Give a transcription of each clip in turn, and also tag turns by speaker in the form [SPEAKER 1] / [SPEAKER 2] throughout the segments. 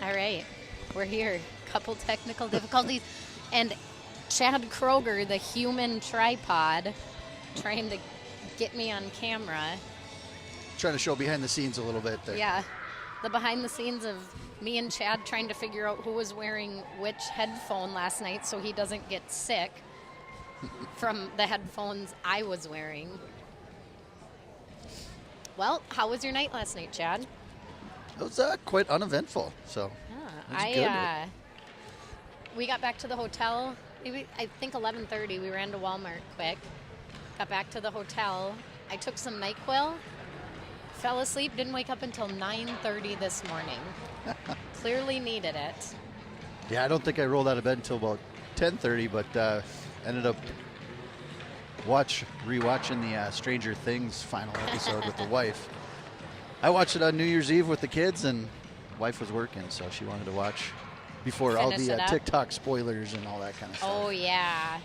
[SPEAKER 1] All right, we're here. Couple technical difficulties. And Chad Kroger, the human tripod, trying to get me on camera.
[SPEAKER 2] Trying to show behind the scenes a little bit there.
[SPEAKER 1] Yeah, the behind the scenes of me and Chad trying to figure out who was wearing which headphone last night so he doesn't get sick from the headphones I was wearing. Well, how was your night last night, Chad?
[SPEAKER 2] It was quite uneventful, so it's good.
[SPEAKER 1] We got back to the hotel, maybe, I think 11:30. We ran to Walmart quick, got back to the hotel. I took some NyQuil, fell asleep, didn't wake up until 9:30 this morning. Clearly needed it.
[SPEAKER 2] Yeah, I don't think I rolled out of bed until about 10:30, but ended up rewatching the Stranger Things final episode with the wife. I watched it on New Year's Eve with the kids, and wife was working, so she wanted to watch before all the TikTok spoilers and all that kind of stuff.
[SPEAKER 1] Oh, yeah.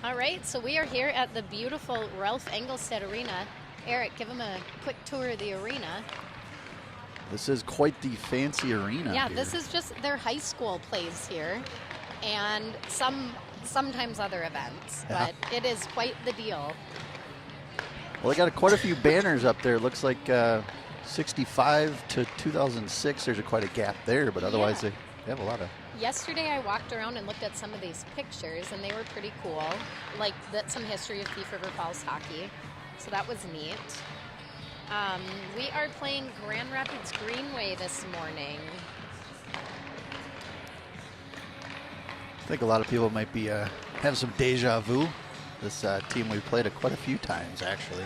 [SPEAKER 1] All right, so we are here at the beautiful Ralph Engelstad Arena. Eric, give them a quick tour of the arena.
[SPEAKER 2] This is quite the fancy arena.
[SPEAKER 1] Yeah,
[SPEAKER 2] here.
[SPEAKER 1] This is just their high school plays here, and sometimes other events, but it is quite the deal.
[SPEAKER 2] Well, they got quite a few banners up there. It looks like 65 to 2006. There's quite a gap there, but otherwise they have a lot of.
[SPEAKER 1] Yesterday I walked around and looked at some of these pictures, and they were pretty cool. Like some history of Thief River Falls hockey, so that was neat. We are playing Grand Rapids Greenway this morning.
[SPEAKER 2] I think a lot of people might be have some deja vu. This team we've played quite a few times, actually.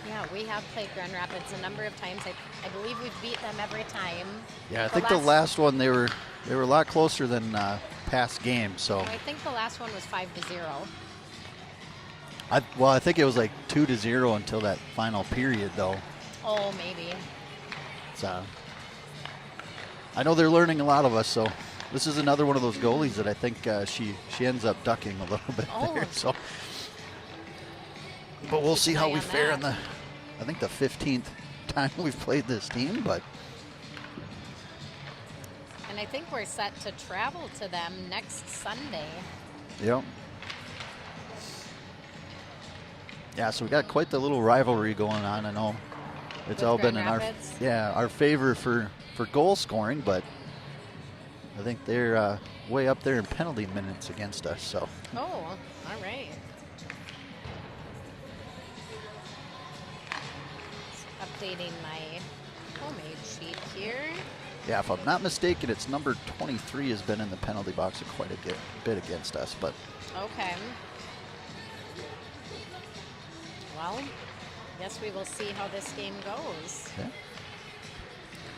[SPEAKER 1] Yeah, we have played Grand Rapids a number of times. I believe we've beat them every time.
[SPEAKER 2] Yeah, I think the last one they were a lot closer than past games. So
[SPEAKER 1] I think the last one was 5-0.
[SPEAKER 2] I think it was like 2-0 until that final period, though.
[SPEAKER 1] Oh, maybe.
[SPEAKER 2] So I know they're learning a lot of us, so this is another one of those goalies that I think she ends up ducking a little bit there. So, but we'll see how we fare in I think the 15th time we've played this team, but.
[SPEAKER 1] And I think we're set to travel to them next Sunday.
[SPEAKER 2] Yep. Yeah, so we got quite the little rivalry going on. I know it's all been in our favor for goal scoring, but I think they're way up there in penalty minutes against us. So.
[SPEAKER 1] Oh, all right. Updating my homemade sheet here.
[SPEAKER 2] Yeah, if I'm not mistaken, it's number 23 has been in the penalty box quite a bit against us, but.
[SPEAKER 1] Okay. Well, I guess we will see how this game goes.
[SPEAKER 2] Yeah.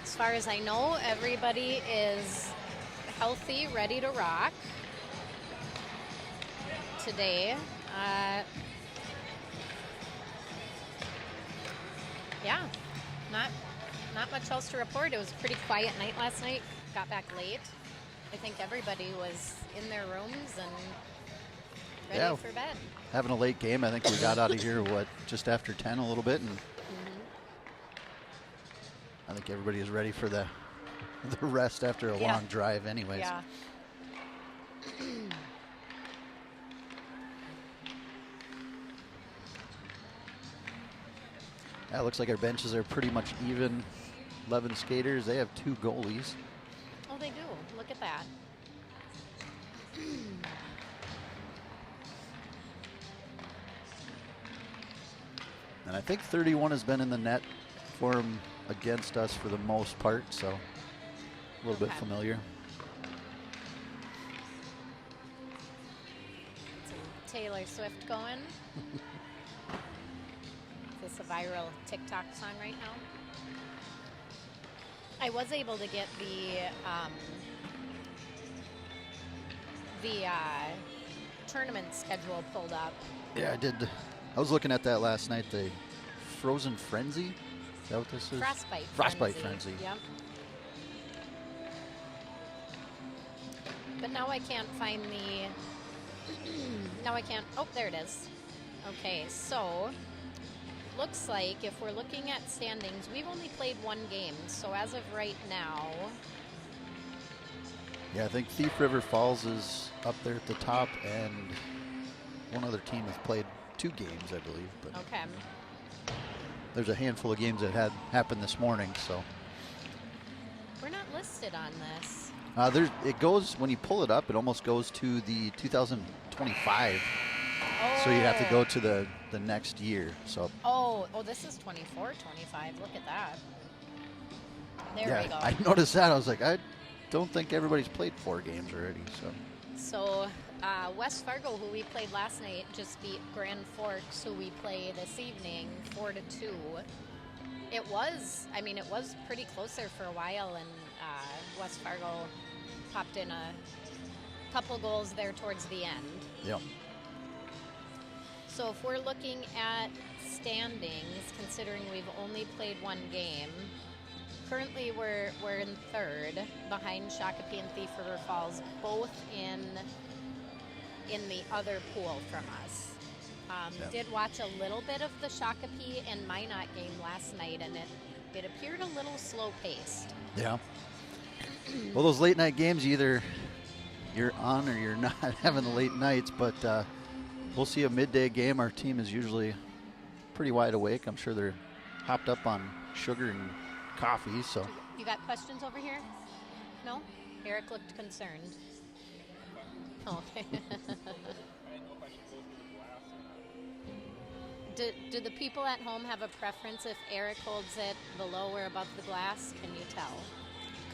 [SPEAKER 1] As far as I know, everybody is healthy, ready to rock today. Yeah, not much else to report. It was a pretty quiet night last night. Got back late. I think everybody was in their rooms and ready for bed.
[SPEAKER 2] Having a late game. I think we got out of here, just after 10 a little bit. And I think everybody is ready for the rest after a long drive anyways.
[SPEAKER 1] Yeah.
[SPEAKER 2] Yeah, it looks like our benches are pretty much even. 11 skaters. They have 2 goalies.
[SPEAKER 1] Oh, they do. Look at that.
[SPEAKER 2] And I think 31 has been in the net for them against us for the most part, so a little bit familiar.
[SPEAKER 1] Some Taylor Swift going. Is this a viral TikTok song right now? I was able to get the tournament schedule pulled up.
[SPEAKER 2] Yeah, I did. I was looking at that last night. The Frozen Frenzy. Is that what this is?
[SPEAKER 1] Frostbite
[SPEAKER 2] Frenzy.
[SPEAKER 1] Yep. But now I can't find the. Now I can't. Oh, there it is. Okay, so looks like if we're looking at standings, we've only played one game. So as of right now,
[SPEAKER 2] Yeah, I think Thief River Falls is up there at the top, and one other team has played 2 games, I believe. But
[SPEAKER 1] Okay.
[SPEAKER 2] there's a handful of games that had happened this morning, so.
[SPEAKER 1] We're not listed on this.
[SPEAKER 2] It goes, when you pull it up, it almost goes to the 2025.
[SPEAKER 1] Oh.
[SPEAKER 2] So you have to go to the next year. So.
[SPEAKER 1] Oh, this is 24, 25. Look at that. There we go.
[SPEAKER 2] I noticed that. I was like, I don't think everybody's played 4 games already.
[SPEAKER 1] So West Fargo, who we played last night, just beat Grand Forks, who we play this evening, 4-2. It was pretty close there for a while, and West Fargo popped in a couple goals there towards the end.
[SPEAKER 2] Yep.
[SPEAKER 1] So if we're looking at standings, considering we've only played 1 game, currently we're in 3rd, behind Shakopee and Thief River Falls, both in the other pool from us. Did watch a little bit of the Shakopee and Minot game last night, and it appeared a little slow-paced.
[SPEAKER 2] Yeah. Well, those late night games, either you're on or you're not having the late nights, but we'll see a midday game. Our team is usually pretty wide awake. I'm sure they're hopped up on sugar and coffee. So.
[SPEAKER 1] You got questions over here? No? Eric looked concerned. Okay. Do the people at home have a preference if Eric holds it below or above the glass? Can you tell?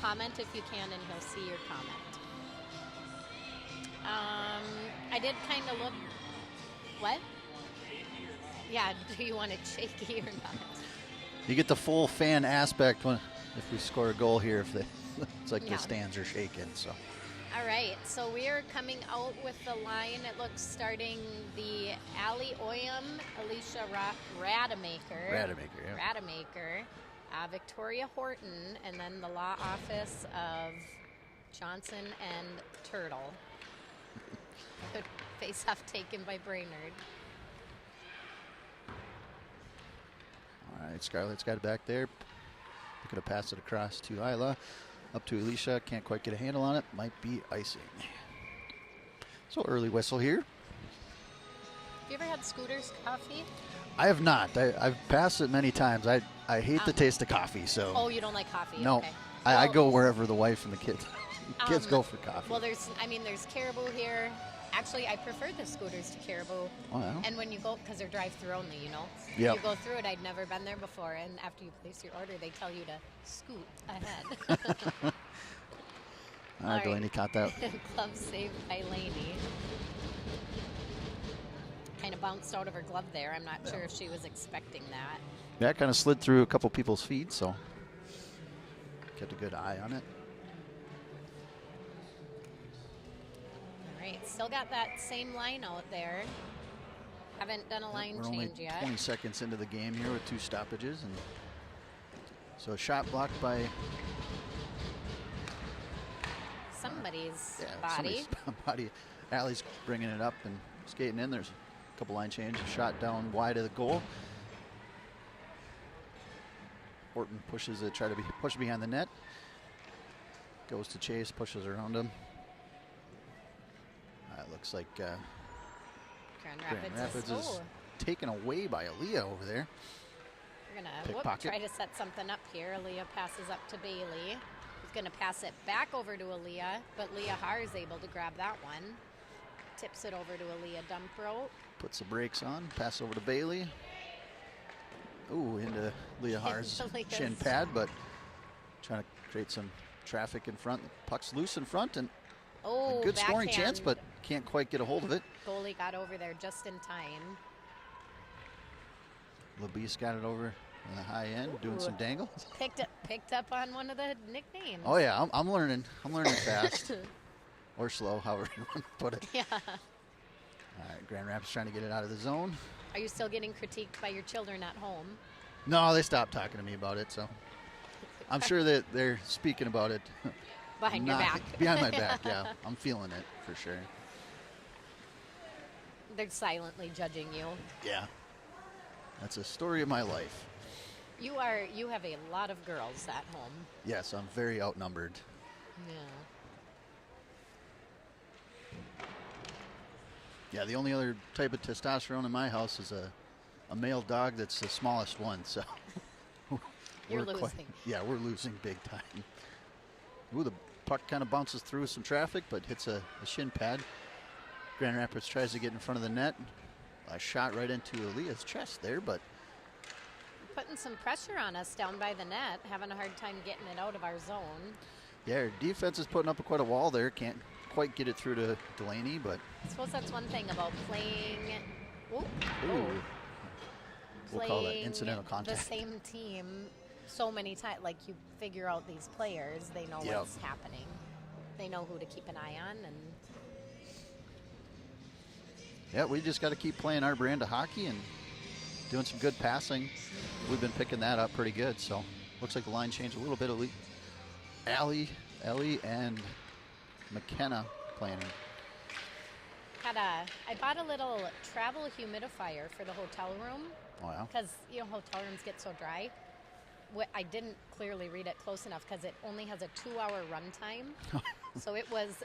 [SPEAKER 1] Comment if you can, and he'll see your comment. I did kind of look. What? Yeah, do you want it shaky or not?
[SPEAKER 2] You get the full fan aspect if we score a goal here. It's like the stands are shaking. So.
[SPEAKER 1] All right, so we are coming out with the line. It looks starting the Ali Oyam, Alicia Rademacher. Rademacher, Victoria Horton, and then the law office of Johnson and Turtle. Good face-off taken by Brainerd.
[SPEAKER 2] All right, Scarlett's got it back there. Looking to pass it across to Isla. Up to Alicia. Can't quite get a handle on it. Might be icing. So early whistle here.
[SPEAKER 1] Have you ever had Scooter's coffee?
[SPEAKER 2] I have not. I've passed it many times. I hate the taste of coffee. So.
[SPEAKER 1] Oh, you don't like coffee?
[SPEAKER 2] No.
[SPEAKER 1] Okay.
[SPEAKER 2] I go wherever the wife and the kids go for coffee.
[SPEAKER 1] Well, there's Caribou here. Actually, I prefer the Scooters to Caribou.
[SPEAKER 2] Oh, yeah.
[SPEAKER 1] And when you go, because they're drive-through only,
[SPEAKER 2] Yep.
[SPEAKER 1] You go through it. I'd never been there before, and after you place your order, they tell you to scoot ahead.
[SPEAKER 2] All right, Delaney caught that.
[SPEAKER 1] Glove saved by Laney. Kind of bounced out of her glove there. I'm not sure if she was expecting that.
[SPEAKER 2] Yeah, kind of slid through a couple people's feet, so kept a good eye on it.
[SPEAKER 1] All right, still got that same line out there. Haven't done a line
[SPEAKER 2] We're
[SPEAKER 1] change
[SPEAKER 2] only
[SPEAKER 1] yet.
[SPEAKER 2] 20 seconds into the game here with 2 stoppages, and so a shot blocked by
[SPEAKER 1] somebody's
[SPEAKER 2] body. Body. Allie's bringing it up and skating in. There's a couple line changes. Shot down wide of the goal. Horton pushes it, try to be pushed behind the net. Goes to chase, pushes around him. It looks like
[SPEAKER 1] Grand
[SPEAKER 2] Rapids is taken away by Aaliyah over there.
[SPEAKER 1] We're going to try to set something up here. Aaliyah passes up to Bailey. He's going to pass it back over to Aaliyah, but Leah Haar is able to grab that one. Tips it over to Aaliyah dump rope.
[SPEAKER 2] Puts the brakes on, pass over to Bailey. Ooh, into Leah Haar's shin pad, but trying to create some traffic in front. Puck's loose in front, and a good scoring chance, but can't quite get a hold of it.
[SPEAKER 1] Goalie got over there just in time.
[SPEAKER 2] LeBeast got it over on the high end, doing some dangles.
[SPEAKER 1] Picked up on one of the nicknames.
[SPEAKER 2] Oh yeah, I'm learning. I'm learning fast or slow, however you want to put it.
[SPEAKER 1] Yeah.
[SPEAKER 2] All right, Grand Rapids trying to get it out of the zone.
[SPEAKER 1] Are you still getting critiqued by your children at home?
[SPEAKER 2] No, they stopped talking to me about it, so I'm sure that they're speaking about it.
[SPEAKER 1] Behind your back.
[SPEAKER 2] Behind my back, yeah. I'm feeling it for sure.
[SPEAKER 1] They're silently judging you.
[SPEAKER 2] Yeah. That's a story of my life.
[SPEAKER 1] You have a lot of girls at home.
[SPEAKER 2] Yes, I'm very outnumbered.
[SPEAKER 1] Yeah.
[SPEAKER 2] Yeah, the only other type of testosterone in my house is a male dog that's the smallest one. So
[SPEAKER 1] You're losing.
[SPEAKER 2] We're losing big time. Ooh, the puck kind of bounces through some traffic, but hits a shin pad. Grand Rapids tries to get in front of the net. A shot right into Aaliyah's chest there, but
[SPEAKER 1] putting some pressure on us down by the net, having a hard time getting it out of our zone.
[SPEAKER 2] Yeah, our defense is putting up quite a wall there. Can't quite get it through to Delaney, but
[SPEAKER 1] I suppose that's one thing about playing. We'll
[SPEAKER 2] call that incidental contact.
[SPEAKER 1] The same team so many times. Like, you figure out these players, they know what's happening. They know who to keep an eye on, and
[SPEAKER 2] yeah, we just got to keep playing our brand of hockey and doing some good passing. We've been picking that up pretty good, so looks like the line changed a little bit. Ellie, and McKenna planning.
[SPEAKER 1] I bought a little travel humidifier for the hotel room.
[SPEAKER 2] Oh, yeah?
[SPEAKER 1] Because, hotel rooms get so dry. I didn't clearly read it close enough because it only has a 2-hour run time. So it was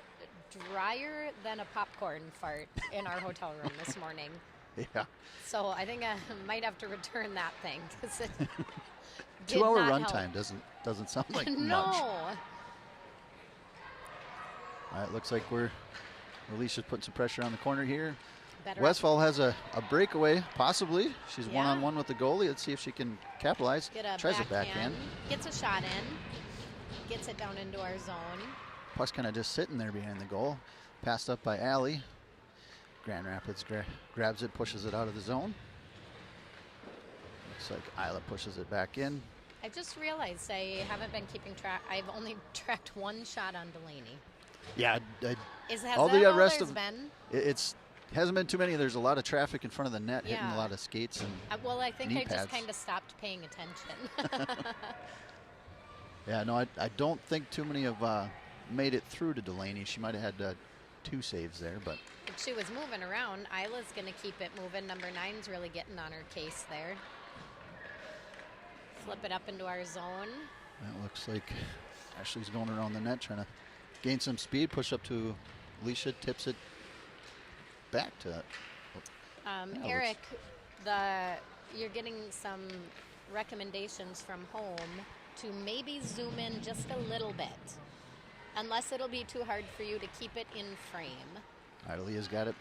[SPEAKER 1] drier than a popcorn fart in our hotel room this morning.
[SPEAKER 2] Yeah.
[SPEAKER 1] So I think I might have to return that thing because it
[SPEAKER 2] 2-hour run time doesn't sound like much.
[SPEAKER 1] No.
[SPEAKER 2] All right, looks like Alicia's putting some pressure on the corner here. Westfall has a breakaway, possibly. She's one-on-one with the goalie. Let's see if she can capitalize. Tries a backhand.
[SPEAKER 1] Gets a shot in. Gets it down into our zone.
[SPEAKER 2] Puck's kind of just sitting there behind the goal. Passed up by Allie. Grand Rapids grabs it, pushes it out of the zone. Looks like Isla pushes it back in.
[SPEAKER 1] I just realized I haven't been keeping track. I've only tracked one shot on Delaney.
[SPEAKER 2] Yeah.
[SPEAKER 1] All the rest of been?
[SPEAKER 2] It hasn't been too many. There's a lot of traffic in front of the net, hitting a lot of skates and
[SPEAKER 1] I think
[SPEAKER 2] knee
[SPEAKER 1] I
[SPEAKER 2] pads.
[SPEAKER 1] just kind of stopped paying attention.
[SPEAKER 2] Yeah, no, I don't think too many have made it through to Delaney. She might have had 2 saves there, but
[SPEAKER 1] she was moving around. Isla's going to keep it moving. Number 9's really getting on her case there. Flip it up into our zone.
[SPEAKER 2] That looks like Ashley's going around the net, trying to gain some speed. Push up to Alicia, tips it back to
[SPEAKER 1] Eric, you're getting some recommendations from home to maybe zoom in just a little bit, unless it'll be too hard for you to keep it in frame.
[SPEAKER 2] All right, Leah's got it.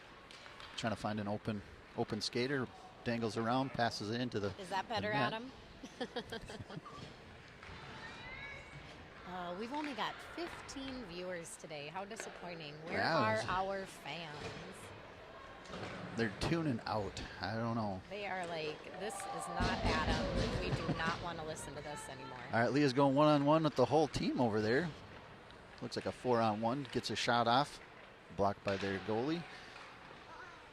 [SPEAKER 2] Trying to find an open skater. Dangles around, passes it into the
[SPEAKER 1] Is that better, Adam? We've only got 15 viewers today. How disappointing. Where are our fans?
[SPEAKER 2] They're tuning out. I don't know.
[SPEAKER 1] They are like, this is not Adam. We do not want to listen to this anymore.
[SPEAKER 2] All right, Leah's going one-on-one with the whole team over there. Looks like a 4-on-1. Gets a shot off. Blocked by their goalie.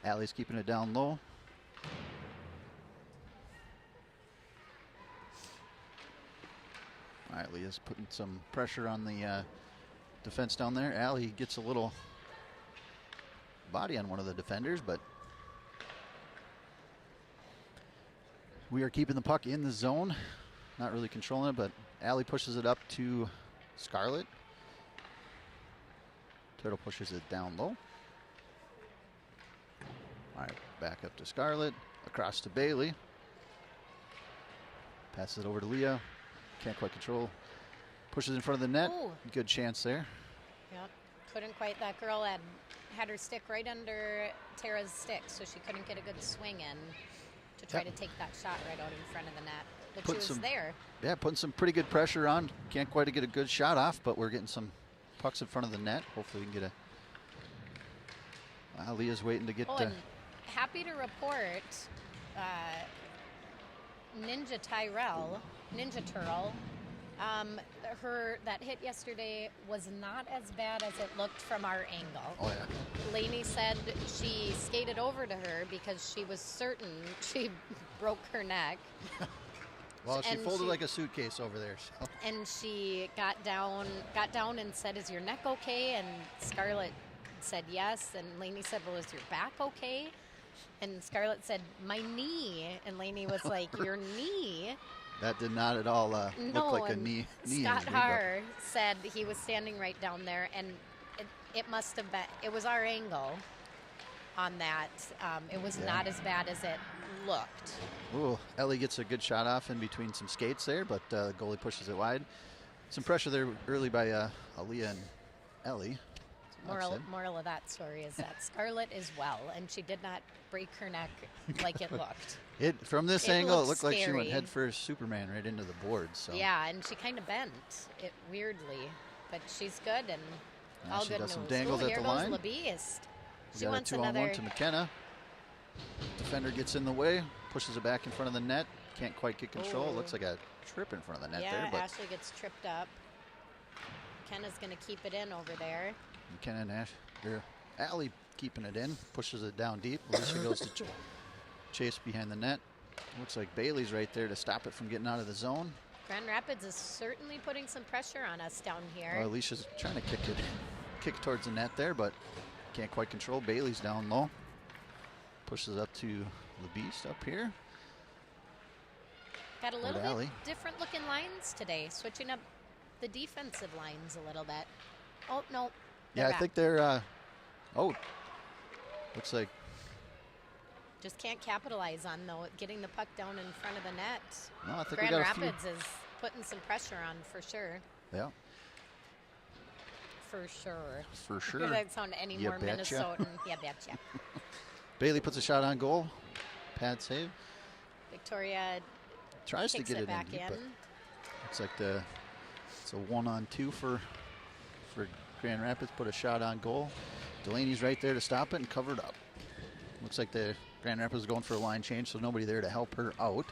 [SPEAKER 2] Allie's keeping it down low. All right, Leah's putting some pressure on the defense down there. Allie gets a little body on one of the defenders, but we are keeping the puck in the zone. Not really controlling it, but Allie pushes it up to Scarlett. Turtle pushes it down low. All right, back up to Scarlett. Across to Bailey. Passes it over to Leah. Can't quite control. Pushes in front of the net.
[SPEAKER 1] Ooh.
[SPEAKER 2] Good chance there.
[SPEAKER 1] Yep. Couldn't quite. That girl had her stick right under Tara's stick, so she couldn't get a good swing in to try to take that shot right out in front of the net. But she was there. Yeah,
[SPEAKER 2] putting some pretty good pressure on. Can't quite get a good shot off, but we're getting some pucks in front of the net. Hopefully we can get Leah's waiting to get...
[SPEAKER 1] and happy to report Ninja Turl, that hit yesterday was not as bad as it looked from our angle.
[SPEAKER 2] Oh, yeah.
[SPEAKER 1] Lainey said she skated over to her because she was certain she broke her neck.
[SPEAKER 2] Well, she folded like a suitcase over there. So.
[SPEAKER 1] And she got down and said, "Is your neck okay?" And Scarlett said yes. And Lainey said, "Well, is your back okay?" And Scarlett said, "My knee." And Lainey was like, "Your knee?"
[SPEAKER 2] That did not at all look like a knee
[SPEAKER 1] Scott Haar said he was standing right down there, and it must have been, it was our angle. on that. It was not as bad as it looked.
[SPEAKER 2] Ooh, Ellie gets a good shot off in between some skates there, but the goalie pushes it wide. Some pressure there early by Aaliyah and Ellie.
[SPEAKER 1] Moral of that story is that Scarlett is well, and she did not break her neck like it looked.
[SPEAKER 2] From this angle, it looked
[SPEAKER 1] scary.
[SPEAKER 2] like she went head first Superman right into the board. So
[SPEAKER 1] yeah, and she kind of bent it weirdly, but she's good and
[SPEAKER 2] now
[SPEAKER 1] all
[SPEAKER 2] she
[SPEAKER 1] good
[SPEAKER 2] does
[SPEAKER 1] news.
[SPEAKER 2] some dangles
[SPEAKER 1] Ooh,
[SPEAKER 2] at the
[SPEAKER 1] here
[SPEAKER 2] line.
[SPEAKER 1] goes LeBeast. She
[SPEAKER 2] got
[SPEAKER 1] wants
[SPEAKER 2] a 2-on-1
[SPEAKER 1] another.
[SPEAKER 2] to McKenna. Defender gets in the way, pushes it back in front of the net. Can't quite get control.
[SPEAKER 1] Ooh.
[SPEAKER 2] Looks like a trip in front of the net
[SPEAKER 1] Yeah,
[SPEAKER 2] there. But
[SPEAKER 1] Ashley gets tripped up. Kenna's going to keep it in over there.
[SPEAKER 2] McKenna and Allie keeping it in, pushes it down deep. Alicia goes to chase behind the net. Looks like Bailey's right there to stop it from getting out of the zone.
[SPEAKER 1] Grand Rapids is certainly putting some pressure on us down here.
[SPEAKER 2] Alicia's trying to kick towards the net there, but can't quite control. Bailey's down low. Pushes up to the Beast up here.
[SPEAKER 1] Got a little bit different looking lines today, switching up the defensive lines a little bit. Oh, no.
[SPEAKER 2] Yeah, I think they're, looks like.
[SPEAKER 1] Just can't capitalize on, though, getting the puck down in front of the net.
[SPEAKER 2] No, I think
[SPEAKER 1] Grand
[SPEAKER 2] we got
[SPEAKER 1] Rapids is putting some pressure on for sure.
[SPEAKER 2] Yeah.
[SPEAKER 1] For sure.
[SPEAKER 2] For sure.
[SPEAKER 1] Does that sound any more
[SPEAKER 2] betcha.
[SPEAKER 1] Minnesotan? Yeah, betcha.
[SPEAKER 2] Bailey puts a shot on goal. Pad save.
[SPEAKER 1] Victoria
[SPEAKER 2] tries to get it
[SPEAKER 1] back
[SPEAKER 2] in, deep,
[SPEAKER 1] in.
[SPEAKER 2] but looks like it's a 1-on-2 for Grand Rapids. Put a shot on goal. Delaney's right there to stop it and cover it up. Looks like the Grand Rapids is going for a line change, so nobody there to help her out.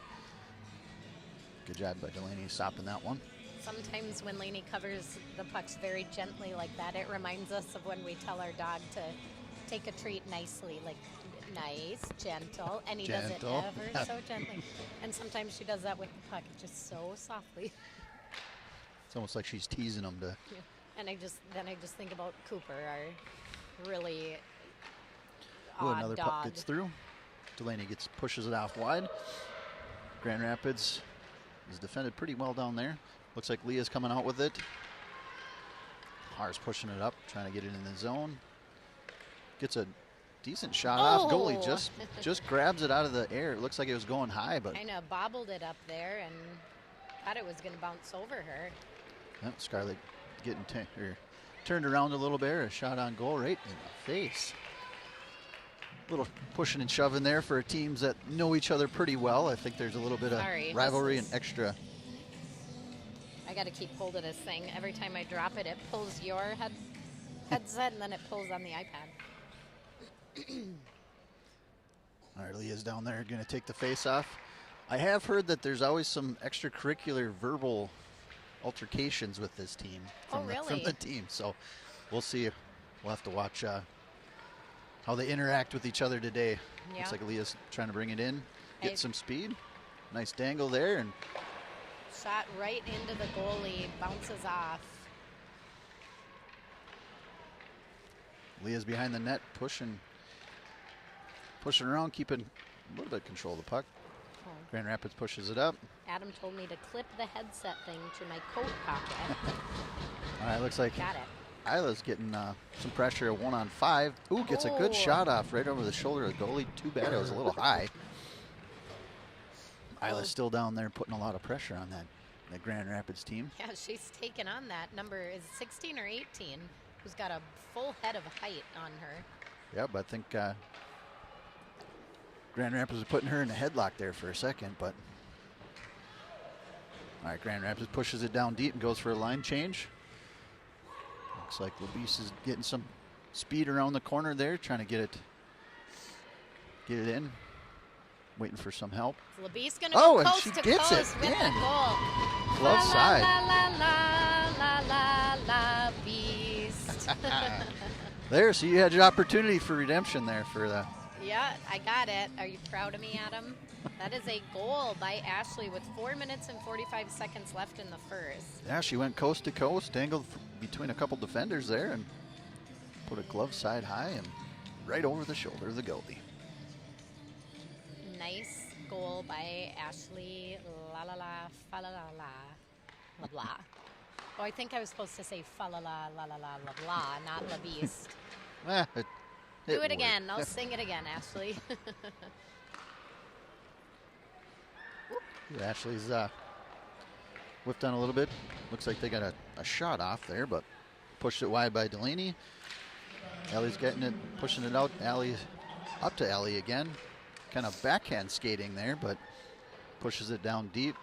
[SPEAKER 2] Good job by Delaney stopping that one.
[SPEAKER 1] Sometimes when Lainey covers the pucks very gently like that, it reminds us of when we tell our dog to take a treat nicely, like nice, gentle, and he does it ever so gently. And sometimes she does that with the puck, just so softly.
[SPEAKER 2] It's almost like she's teasing them to.
[SPEAKER 1] Yeah. And I just think about Cooper, our really odd
[SPEAKER 2] another
[SPEAKER 1] dog.
[SPEAKER 2] puck gets through. Delaney pushes it off wide. Grand Rapids is defended pretty well down there. Looks like Leah's coming out with it. Har's pushing it up, trying to get it in the zone. Gets a decent shot off. Goalie just grabs it out of the air. It looks like it was going high, but
[SPEAKER 1] kind of bobbled it up there and thought it was going to bounce over her.
[SPEAKER 2] Yep, Scarlett getting turned around a little bit. A shot on goal right in the face. Little pushing and shoving there for teams that know each other pretty well. I think there's a little bit of rivalry and extra.
[SPEAKER 1] I got to keep hold of this thing. Every time I drop it, it pulls your headset and then it pulls on the iPad.
[SPEAKER 2] All right, Leah's down there going to take the face off. I have heard that there's always some extracurricular verbal altercations with this team from the team. So we'll see. We'll have to watch how they interact with each other today. Yeah. Looks like Leah's trying to bring it in, get some speed. Nice dangle there, and
[SPEAKER 1] shot right into the goalie, bounces off.
[SPEAKER 2] Leah's behind the net, pushing around, keeping a little bit of control of the puck. Oh. Grand Rapids pushes it up.
[SPEAKER 1] Adam told me to clip the headset thing to my coat pocket.
[SPEAKER 2] All right, looks like
[SPEAKER 1] got it.
[SPEAKER 2] Isla's getting some pressure at 1-on-5. Ooh, gets a good shot off right over the shoulder of the goalie. Too bad it was a little high. Isla's still down there putting a lot of pressure on that Grand Rapids team.
[SPEAKER 1] Yeah, she's taken on that number. Is 16 or 18? Who's got a full head of height on her.
[SPEAKER 2] Yep, I think Grand Rapids is putting her in a headlock there for a second, but all right, Grand Rapids pushes it down deep and goes for a line change. Looks like LeBeast is getting some speed around the corner there, trying to get it in. Waiting for some help.
[SPEAKER 1] LeBeast gonna go coast
[SPEAKER 2] and she
[SPEAKER 1] to
[SPEAKER 2] gets
[SPEAKER 1] coast
[SPEAKER 2] it
[SPEAKER 1] with the goal.
[SPEAKER 2] Glove side.
[SPEAKER 1] La Beast.
[SPEAKER 2] There, so you had your opportunity for redemption there for the.
[SPEAKER 1] Yeah, I got it. Are you proud of me, Adam? That is a goal by Ashley with 4 minutes and 45 seconds left in the first.
[SPEAKER 2] Yeah, she went coast to coast, dangled between a couple defenders there, and put a glove side high and right over the shoulder of the goalie.
[SPEAKER 1] Nice goal by Ashley. La la la, fa la la la, la blah. Oh, I think I was supposed to say fa la la la la la la blah, not la beast. Do it again. I'll sing it again, Ashley.
[SPEAKER 2] Ashley's whipped on a little bit. Looks like they got a shot off there, but pushed it wide by Delaney. Allie's getting it, pushing it out. Allie up to Allie again. Kind of backhand skating there, but pushes it down deep.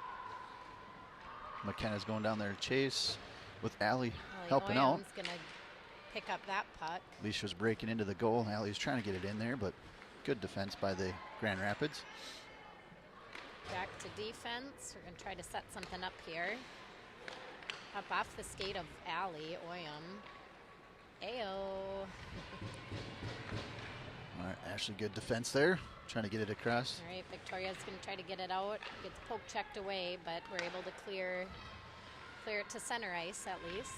[SPEAKER 2] McKenna's going down there to chase with Allie helping out.
[SPEAKER 1] Going to pick up that puck.
[SPEAKER 2] Alicia's breaking into the goal. Allie's trying to get it in there, but good defense by the Grand Rapids.
[SPEAKER 1] Back to defense. We're going to try to set something up here. Up off the skate of Allie. Oyam. Ayo.
[SPEAKER 2] All right, Ashley, good defense there. Trying to get it across.
[SPEAKER 1] All right, Victoria's going to try to get it out. Gets poke checked away, but we're able to clear it to center ice at least.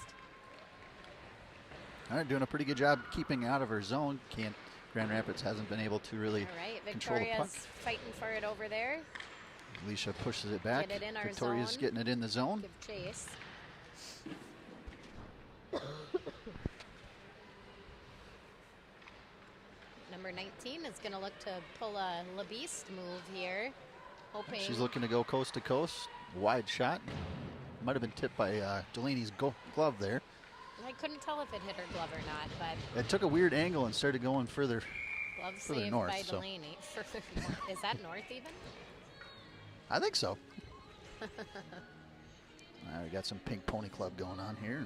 [SPEAKER 2] All right, doing a pretty good job keeping out of her zone. Grand Rapids hasn't been able to really control the puck.
[SPEAKER 1] Victoria's fighting for it over there.
[SPEAKER 2] Alicia pushes it back.
[SPEAKER 1] Get it in our
[SPEAKER 2] Victoria's
[SPEAKER 1] zone.
[SPEAKER 2] getting it in the zone.
[SPEAKER 1] Give chase. Number 19 is going to look to pull a LeBeast move here. Hoping. She's
[SPEAKER 2] looking to go coast to coast. Wide shot. Might have been tipped by Delaney's glove there.
[SPEAKER 1] I couldn't tell if it hit her glove or not, but
[SPEAKER 2] it took a weird angle and started going further.
[SPEAKER 1] Glove
[SPEAKER 2] further
[SPEAKER 1] saved
[SPEAKER 2] north,
[SPEAKER 1] by Delaney. Is that north even?
[SPEAKER 2] I think so. All right, we got some Pink Pony Club going on here.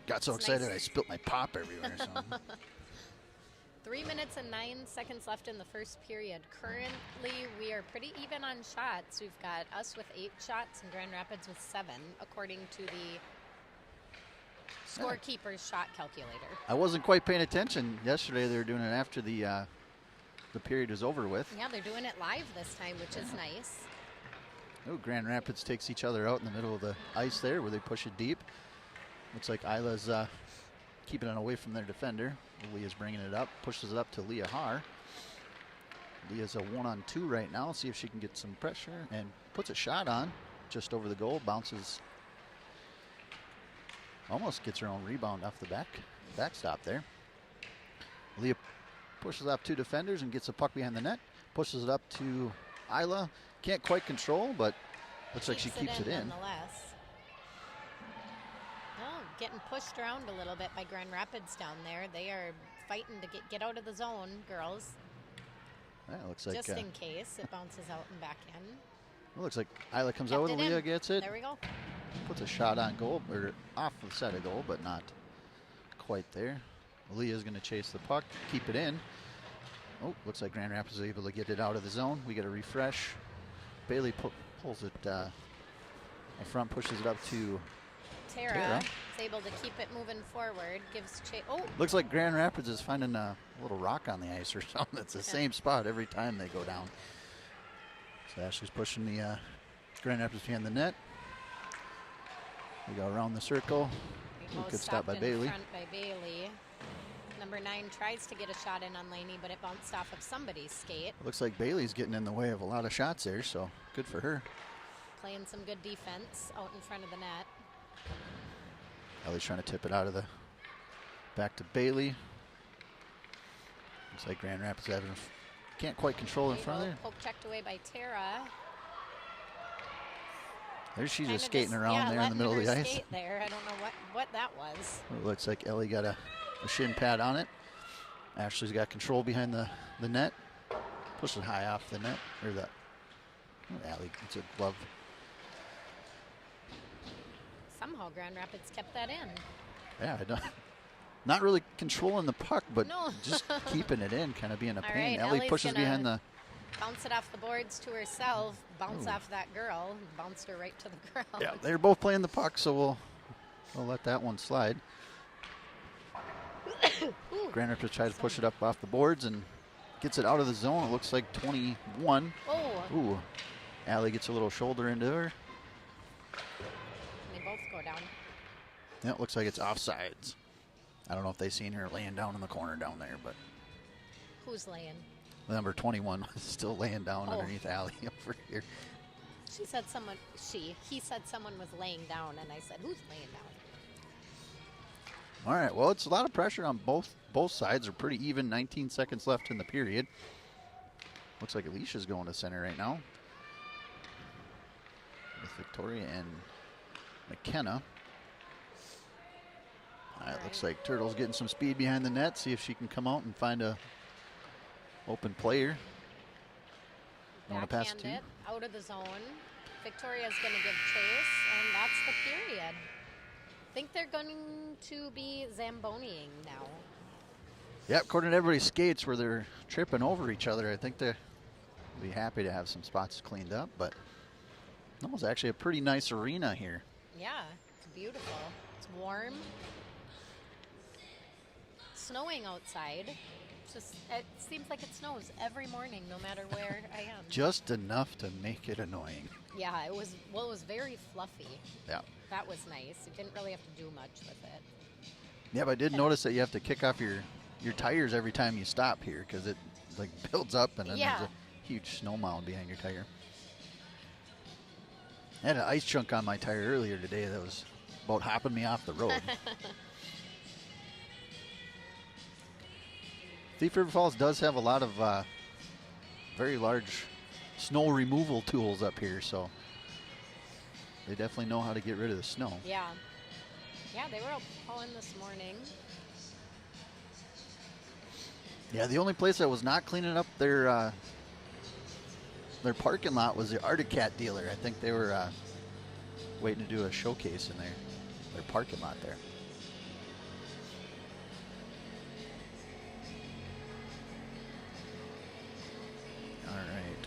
[SPEAKER 2] Got so excited nice. I spilt my pop everywhere. So.
[SPEAKER 1] 3 minutes and 9 seconds left in the first period. Currently, we are pretty even on shots. We've got us with 8 shots and Grand Rapids with 7, according to the scorekeeper's shot calculator.
[SPEAKER 2] I wasn't quite paying attention yesterday. They were doing it after the period is over with.
[SPEAKER 1] Yeah, they're doing it live this time, which is nice.
[SPEAKER 2] Oh, Grand Rapids takes each other out in the middle of the ice there where they push it deep. Looks like Isla's keeping it away from their defender. Leah's bringing it up, pushes it up to Leah Haar. Leah's a 1-on-2 right now. See if she can get some pressure and puts a shot on just over the goal. Bounces, almost gets her own rebound off the backstop there. Leah pushes up 2 defenders and gets a puck behind the net. Pushes it up to Isla. Can't quite control, but looks like she keeps it in.
[SPEAKER 1] Nonetheless. Oh, getting pushed around a little bit by Grand Rapids down there. They are fighting to get out of the zone, girls.
[SPEAKER 2] Yeah, looks like
[SPEAKER 1] just in case it bounces out and back in.
[SPEAKER 2] It looks like Isla comes out and Leah gets it.
[SPEAKER 1] There we go.
[SPEAKER 2] Puts a shot on goal, or off the side of goal, but not quite there. Leah's going to chase the puck, keep it in. Oh, looks like Grand Rapids is able to get it out of the zone. We get a refresh. Bailey pulls it up front, pushes it up to
[SPEAKER 1] Tara is able to keep it moving forward. Gives chase. Oh,
[SPEAKER 2] looks like Grand Rapids is finding a little rock on the ice or something. It's the same spot every time they go down. So Ashley's pushing the Grand Rapids behind the net. We go around the circle. Good stop by Bailey.
[SPEAKER 1] Front by Bailey. Number 9 tries to get a shot in on Laney, but it bounced off of somebody's skate.
[SPEAKER 2] It looks like Bailey's getting in the way of a lot of shots there, so good for her.
[SPEAKER 1] Playing some good defense out in front of the net.
[SPEAKER 2] Ellie's trying to tip it out of the back to Bailey. Looks like Grand Rapids can't quite control in front of there.
[SPEAKER 1] Poke checked away by Tara.
[SPEAKER 2] There she's just skating around there in the middle of the ice.
[SPEAKER 1] Skate there. I don't know what that was.
[SPEAKER 2] It looks like Ellie got a shin pad on it. Ashley's got control behind the net. Pushes it high off the net. Or the Allie gets a glove.
[SPEAKER 1] Somehow Grand Rapids kept that in.
[SPEAKER 2] Yeah, not really controlling the puck, but just keeping it in, kind of being a pain.
[SPEAKER 1] Right,
[SPEAKER 2] Ellie pushes behind the...
[SPEAKER 1] Bounce it off the boards to herself, bounce off that girl, bounced her right to the ground.
[SPEAKER 2] Yeah, they're both playing the puck, so we'll let that one slide. Grand Rapids tries to push it up off the boards and gets it out of the zone. It looks like 21.
[SPEAKER 1] Oh.
[SPEAKER 2] Ooh. Allie gets a little shoulder into her.
[SPEAKER 1] And they both go down.
[SPEAKER 2] Yeah, it looks like it's offsides. I don't know if they seen her laying down in the corner down there, but.
[SPEAKER 1] Who's laying?
[SPEAKER 2] Number 21 was still laying down underneath Allie over here.
[SPEAKER 1] He said someone was laying down, and I said, who's laying down?
[SPEAKER 2] All right, well, it's a lot of pressure on both sides. They're pretty even. 19 seconds left in the period. Looks like Alicia's going to center right now with Victoria and McKenna. All right, looks like Turtle's getting some speed behind the net. See if she can come out and find a open player. Want to pass it to?
[SPEAKER 1] Out of the zone. Victoria's going to give chase, and that's the period. I think they're going to be Zamboniing now.
[SPEAKER 2] Yeah, according to everybody's skates where they're tripping over each other, I think they'll be happy to have some spots cleaned up, but that was actually a pretty nice arena here.
[SPEAKER 1] Yeah, it's beautiful. It's warm. Snowing outside. It seems like it snows every morning, no matter where I am.
[SPEAKER 2] Just enough to make it annoying.
[SPEAKER 1] Yeah, it was very fluffy.
[SPEAKER 2] Yeah.
[SPEAKER 1] That was nice. You didn't really have to do much with it.
[SPEAKER 2] Yeah, but I did notice that you have to kick off your tires every time you stop here because it like builds up and then there's a huge snow mound behind your tire. I had an ice chunk on my tire earlier today that was about hopping me off the road. Thief River Falls does have a lot of very large snow removal tools up here, so they definitely know how to get rid of the snow.
[SPEAKER 1] Yeah. Yeah, they were out pulling this morning.
[SPEAKER 2] Yeah, the only place that was not cleaning up their parking lot was the Arctic Cat dealer. I think they were waiting to do a showcase in their parking lot there. All right.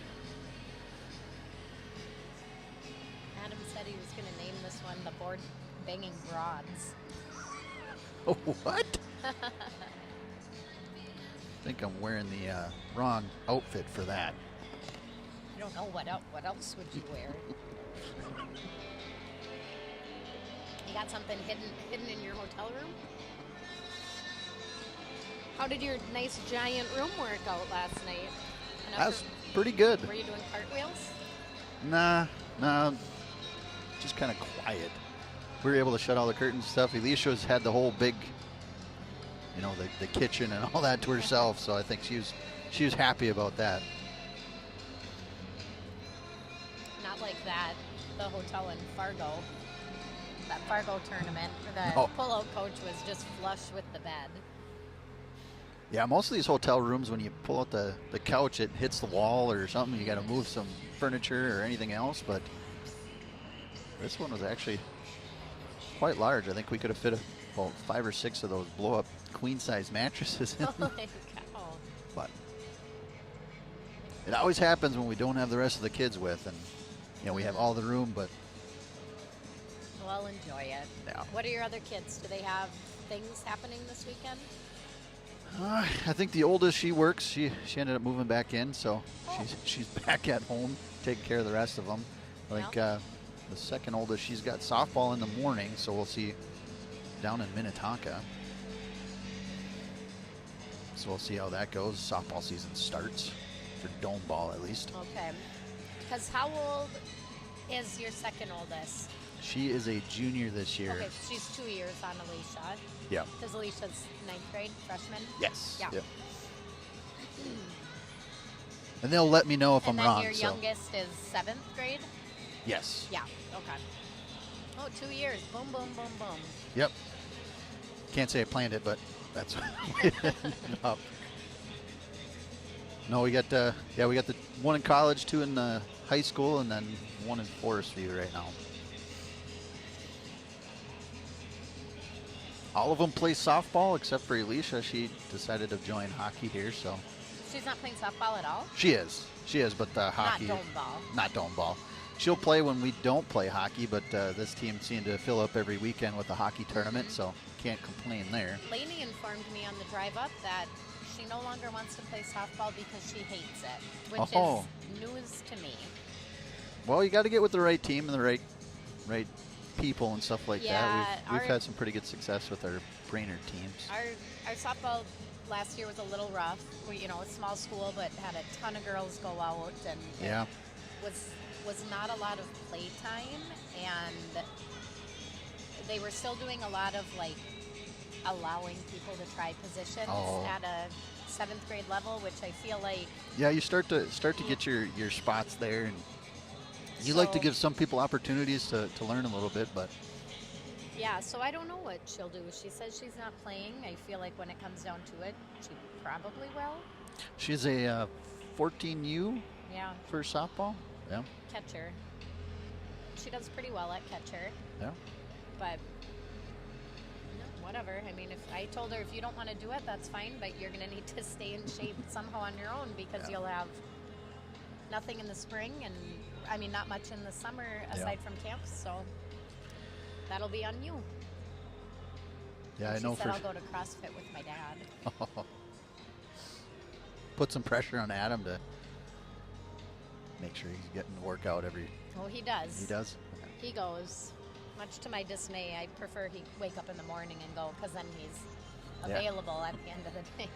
[SPEAKER 1] Adam said he was going to name this one the Board Banging Broads.
[SPEAKER 2] Oh, what? I think I'm wearing the wrong outfit for that.
[SPEAKER 1] I don't know what else would you wear. You got something hidden in your hotel room? How did your nice giant room work out last night?
[SPEAKER 2] That's pretty good.
[SPEAKER 1] Were you doing cartwheels?
[SPEAKER 2] Nah, just kind of quiet. We were able to shut all the curtains and stuff. Alicia's had the whole big, the kitchen and all that to herself, so I think she was happy about that.
[SPEAKER 1] Not like that. The hotel in Fargo, that Fargo tournament, the pull-out coach was just flush with the bed.
[SPEAKER 2] Yeah, most of these hotel rooms, when you pull out the couch, it hits the wall or something. You got to move some furniture or anything else, but this one was actually quite large. I think we could have fit about 5 or 6 of those blow-up queen-size mattresses in.
[SPEAKER 1] Oh my cow.
[SPEAKER 2] But it always happens when we don't have the rest of the kids with, and we have all the room, but
[SPEAKER 1] well, enjoy it.
[SPEAKER 2] Yeah.
[SPEAKER 1] What are your other kids? Do they have things happening this weekend?
[SPEAKER 2] I think the oldest, she works. She ended up moving back in, so she's back at home taking care of the rest of them. I think the second oldest, she's got softball in the morning, so we'll see down in Minnetonka. So we'll see how that goes. Softball season starts for dome ball at least.
[SPEAKER 1] Okay. Because how old is your second oldest?
[SPEAKER 2] She is a junior this year.
[SPEAKER 1] Okay, so she's 2 years on Alicia.
[SPEAKER 2] Yeah.
[SPEAKER 1] Because Alicia's 9th grade, freshman?
[SPEAKER 2] Yes.
[SPEAKER 1] Yeah.
[SPEAKER 2] Yep. And they'll let me know if I'm wrong.
[SPEAKER 1] And then your youngest is 7th grade?
[SPEAKER 2] Yes.
[SPEAKER 1] Yeah, okay. Oh, 2 years. Boom, boom, boom, boom.
[SPEAKER 2] Yep. Can't say I planned it, but that's up. No, we got the one in college, 2 in high school, and then 1 in Forest View right now. All of them play softball except for Alicia. She decided to join hockey here, so.
[SPEAKER 1] She's not playing softball at all?
[SPEAKER 2] She is, but the hockey.
[SPEAKER 1] Not dome ball.
[SPEAKER 2] Not dome ball. She'll play when we don't play hockey, but this team seemed to fill up every weekend with a hockey tournament, so can't complain there.
[SPEAKER 1] Lainey informed me on the drive up that she no longer wants to play softball because she hates it, which is news to me.
[SPEAKER 2] Well, you got to get with the right team and the right people and stuff like that. We've had some pretty good success with our Brainerd teams.
[SPEAKER 1] Our softball last year was a little rough. We, a small school, but had a ton of girls go out, and it was not a lot of play time, and they were still doing a lot of allowing people to try positions
[SPEAKER 2] Oh.
[SPEAKER 1] at a 7th grade level, which I feel like.
[SPEAKER 2] Yeah, you start to get your spots there, and you like to give some people opportunities to learn a little bit, but
[SPEAKER 1] Yeah, so I don't know what she'll do. She says she's not playing. I feel like when it comes down to it, she probably will.
[SPEAKER 2] she's a 14U
[SPEAKER 1] Yeah,
[SPEAKER 2] for softball. Yeah.
[SPEAKER 1] catcher. She does pretty well at catcher,
[SPEAKER 2] Yeah.
[SPEAKER 1] but no, whatever. I mean, if I told her if you don't want to do it, that's fine, but you're going to need to stay in shape somehow on your own because you'll have nothing in the spring and, I mean, not much in the summer aside from camps, so that'll be on you.
[SPEAKER 2] Yeah,
[SPEAKER 1] And
[SPEAKER 2] I know
[SPEAKER 1] she said I'll go to CrossFit with my dad.
[SPEAKER 2] Put some pressure on Adam to make sure he's getting the workout every.
[SPEAKER 1] Oh, he does.
[SPEAKER 2] He does.
[SPEAKER 1] He goes. Much to my dismay, I prefer he wake up in the morning and go because then he's available at the end of the night.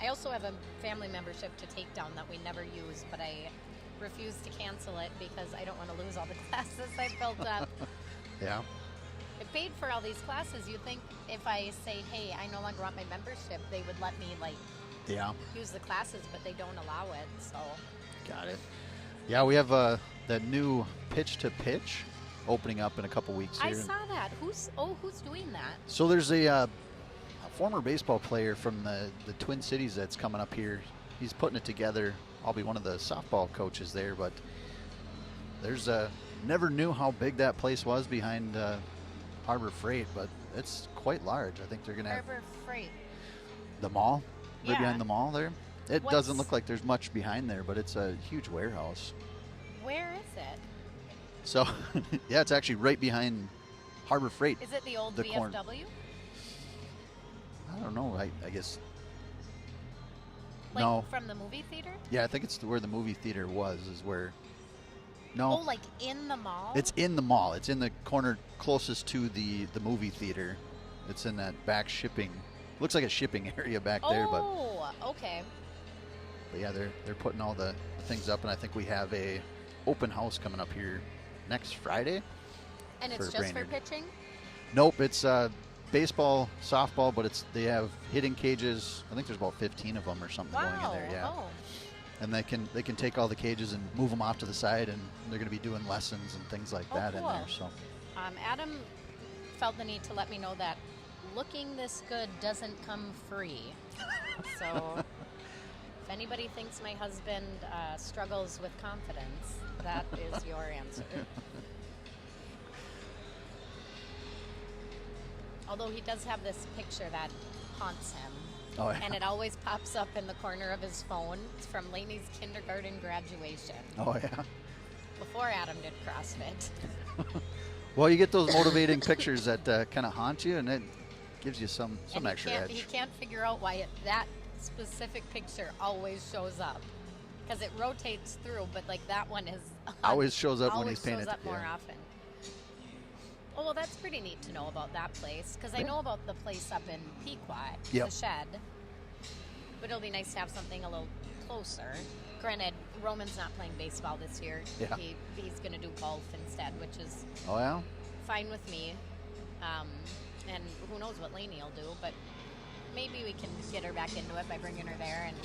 [SPEAKER 1] I also have a family membership to take down that we never use, but I refuse to cancel it because I don't want to lose all the classes I've built up.
[SPEAKER 2] Yeah.
[SPEAKER 1] I paid for all these classes. You think if I say, hey, I no longer want my membership, they would let me use the classes, but they don't allow it. So
[SPEAKER 2] Got it. Yeah, we have that new pitch to pitch opening up in a couple weeks here.
[SPEAKER 1] I saw that. Who's doing that?
[SPEAKER 2] So there's a former baseball player from the Twin Cities that's coming up here. He's putting it together. I'll be one of the softball coaches there, but there's never knew how big that place was behind Harbor Freight, but it's quite large. I think they're going to have
[SPEAKER 1] Harbor Freight.
[SPEAKER 2] the mall, right
[SPEAKER 1] Yeah.
[SPEAKER 2] behind the mall there. It doesn't look like there's much behind there, but it's a huge warehouse.
[SPEAKER 1] Where is it?
[SPEAKER 2] So, yeah, it's actually right behind Harbor Freight.
[SPEAKER 1] Is it the old
[SPEAKER 2] The
[SPEAKER 1] VFW?
[SPEAKER 2] corn- I don't know. I guess.
[SPEAKER 1] Like
[SPEAKER 2] No.
[SPEAKER 1] from the movie theater?
[SPEAKER 2] Yeah, I think it's where the movie theater was. Is where. No.
[SPEAKER 1] Oh, like in the mall?
[SPEAKER 2] It's in the mall. It's in the corner closest to the movie theater. It's in that back shipping. Looks like a shipping area back there, but.
[SPEAKER 1] Oh, okay.
[SPEAKER 2] But yeah, they're putting all the things up, and I think we have a open house coming up here next Friday.
[SPEAKER 1] And it's just
[SPEAKER 2] Brainerd.
[SPEAKER 1] for pitching?
[SPEAKER 2] Nope, it's baseball, softball, but they have hitting cages. I think there's about 15 of them or something going in there. Yeah,
[SPEAKER 1] Oh.
[SPEAKER 2] and they can take all the cages and move them off to the side, and they're going to be doing lessons and things like that in there.
[SPEAKER 1] Cool.
[SPEAKER 2] So
[SPEAKER 1] Adam felt the need to let me know that looking this good doesn't come free. So if anybody thinks my husband struggles with confidence, that is your answer. Although he does have this picture that haunts him.
[SPEAKER 2] Oh, yeah.
[SPEAKER 1] And it always pops up in the corner of his phone. It's from Lainey's kindergarten graduation.
[SPEAKER 2] Oh yeah.
[SPEAKER 1] Before Adam did CrossFit.
[SPEAKER 2] Well, you get those motivating pictures that kind of haunt you, and it gives you some
[SPEAKER 1] And
[SPEAKER 2] extra edge.
[SPEAKER 1] he can't figure out why that specific picture always shows up. Because it rotates through, but like that one is
[SPEAKER 2] Always shows up when he's paying
[SPEAKER 1] shows up
[SPEAKER 2] attention.
[SPEAKER 1] more
[SPEAKER 2] Yeah.
[SPEAKER 1] often. Oh, well, that's pretty neat to know about that place. Because I
[SPEAKER 2] Yeah.
[SPEAKER 1] know about the place up in Pequot,
[SPEAKER 2] Yep.
[SPEAKER 1] the shed. But it'll be nice to have something a little closer. Granted, Roman's not playing baseball this year.
[SPEAKER 2] Yeah.
[SPEAKER 1] He's going to do golf instead, which is
[SPEAKER 2] Oh yeah.
[SPEAKER 1] fine with me. And who knows what Lainey will do, but maybe we can get her back into it by bringing her there. And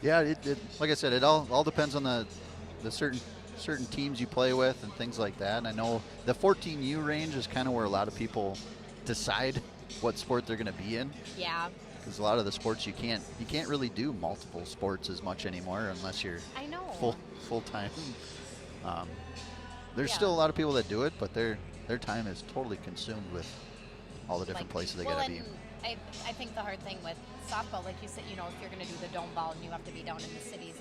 [SPEAKER 2] Yeah, it like I said, it all depends on the certain teams you play with and things like that. And I know the 14U range is kind of where a lot of people decide what sport they're going to be in.
[SPEAKER 1] yeah,
[SPEAKER 2] Because a lot of the sports you can't really do multiple sports as much anymore unless you're
[SPEAKER 1] I know.
[SPEAKER 2] full time. There's
[SPEAKER 1] Yeah.
[SPEAKER 2] still a lot of people that do it, but their time is totally consumed with all the different places they gotta be.
[SPEAKER 1] I think the hard thing with softball, like you said, if you're going to do the dome ball and you have to be down in the cities,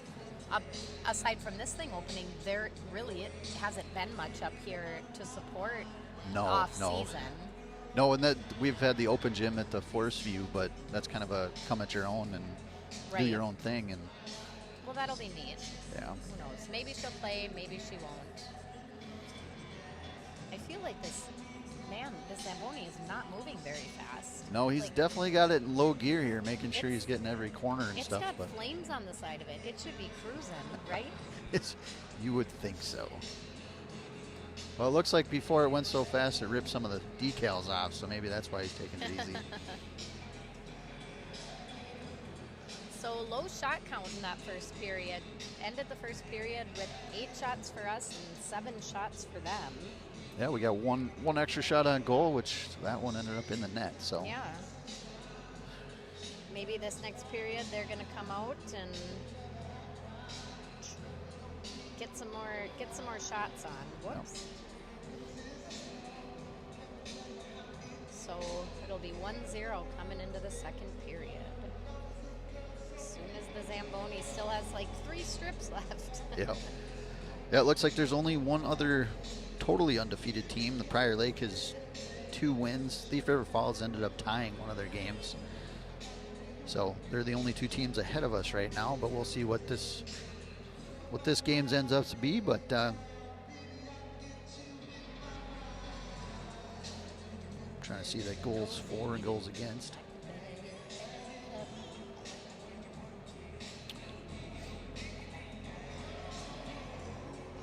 [SPEAKER 1] aside from this thing opening, there really it hasn't been much up here to support off season.
[SPEAKER 2] No, and that we've had the open gym at the Forest View, but that's kind of a come at your own and do your own thing. And
[SPEAKER 1] Well, that'll be neat.
[SPEAKER 2] yeah,
[SPEAKER 1] Who knows? Maybe she'll play, maybe she won't. I feel like this Zamboni is not moving very fast.
[SPEAKER 2] no, he's
[SPEAKER 1] Like,
[SPEAKER 2] definitely got it in low gear here, making sure
[SPEAKER 1] It's-
[SPEAKER 2] he's getting every corner and
[SPEAKER 1] It's
[SPEAKER 2] stuff.
[SPEAKER 1] got
[SPEAKER 2] But
[SPEAKER 1] flames on the side of it. It should be cruising, right?
[SPEAKER 2] you would think so. Well, it looks like before it went so fast, it ripped some of the decals off, so maybe that's why he's taking it easy.
[SPEAKER 1] So low shot count in that first period. Ended the first period with 8 shots for us and 7 shots for them.
[SPEAKER 2] Yeah, we got one extra shot on goal, which that one ended up in the net. So
[SPEAKER 1] yeah, maybe this next period they're going to come out and get some more shots on. Whoops. Yep. So it'll be 1-0 coming into the second period. As soon as the Zamboni still has like 3 strips left.
[SPEAKER 2] Yeah. Yeah, it looks like there's only one other totally undefeated team. The Prior Lake has 2 wins. Thief River Falls ended up tying one of their games. So they're the only 2 teams ahead of us right now, but we'll see what this game ends up to be. But trying to see the goals for and goals against.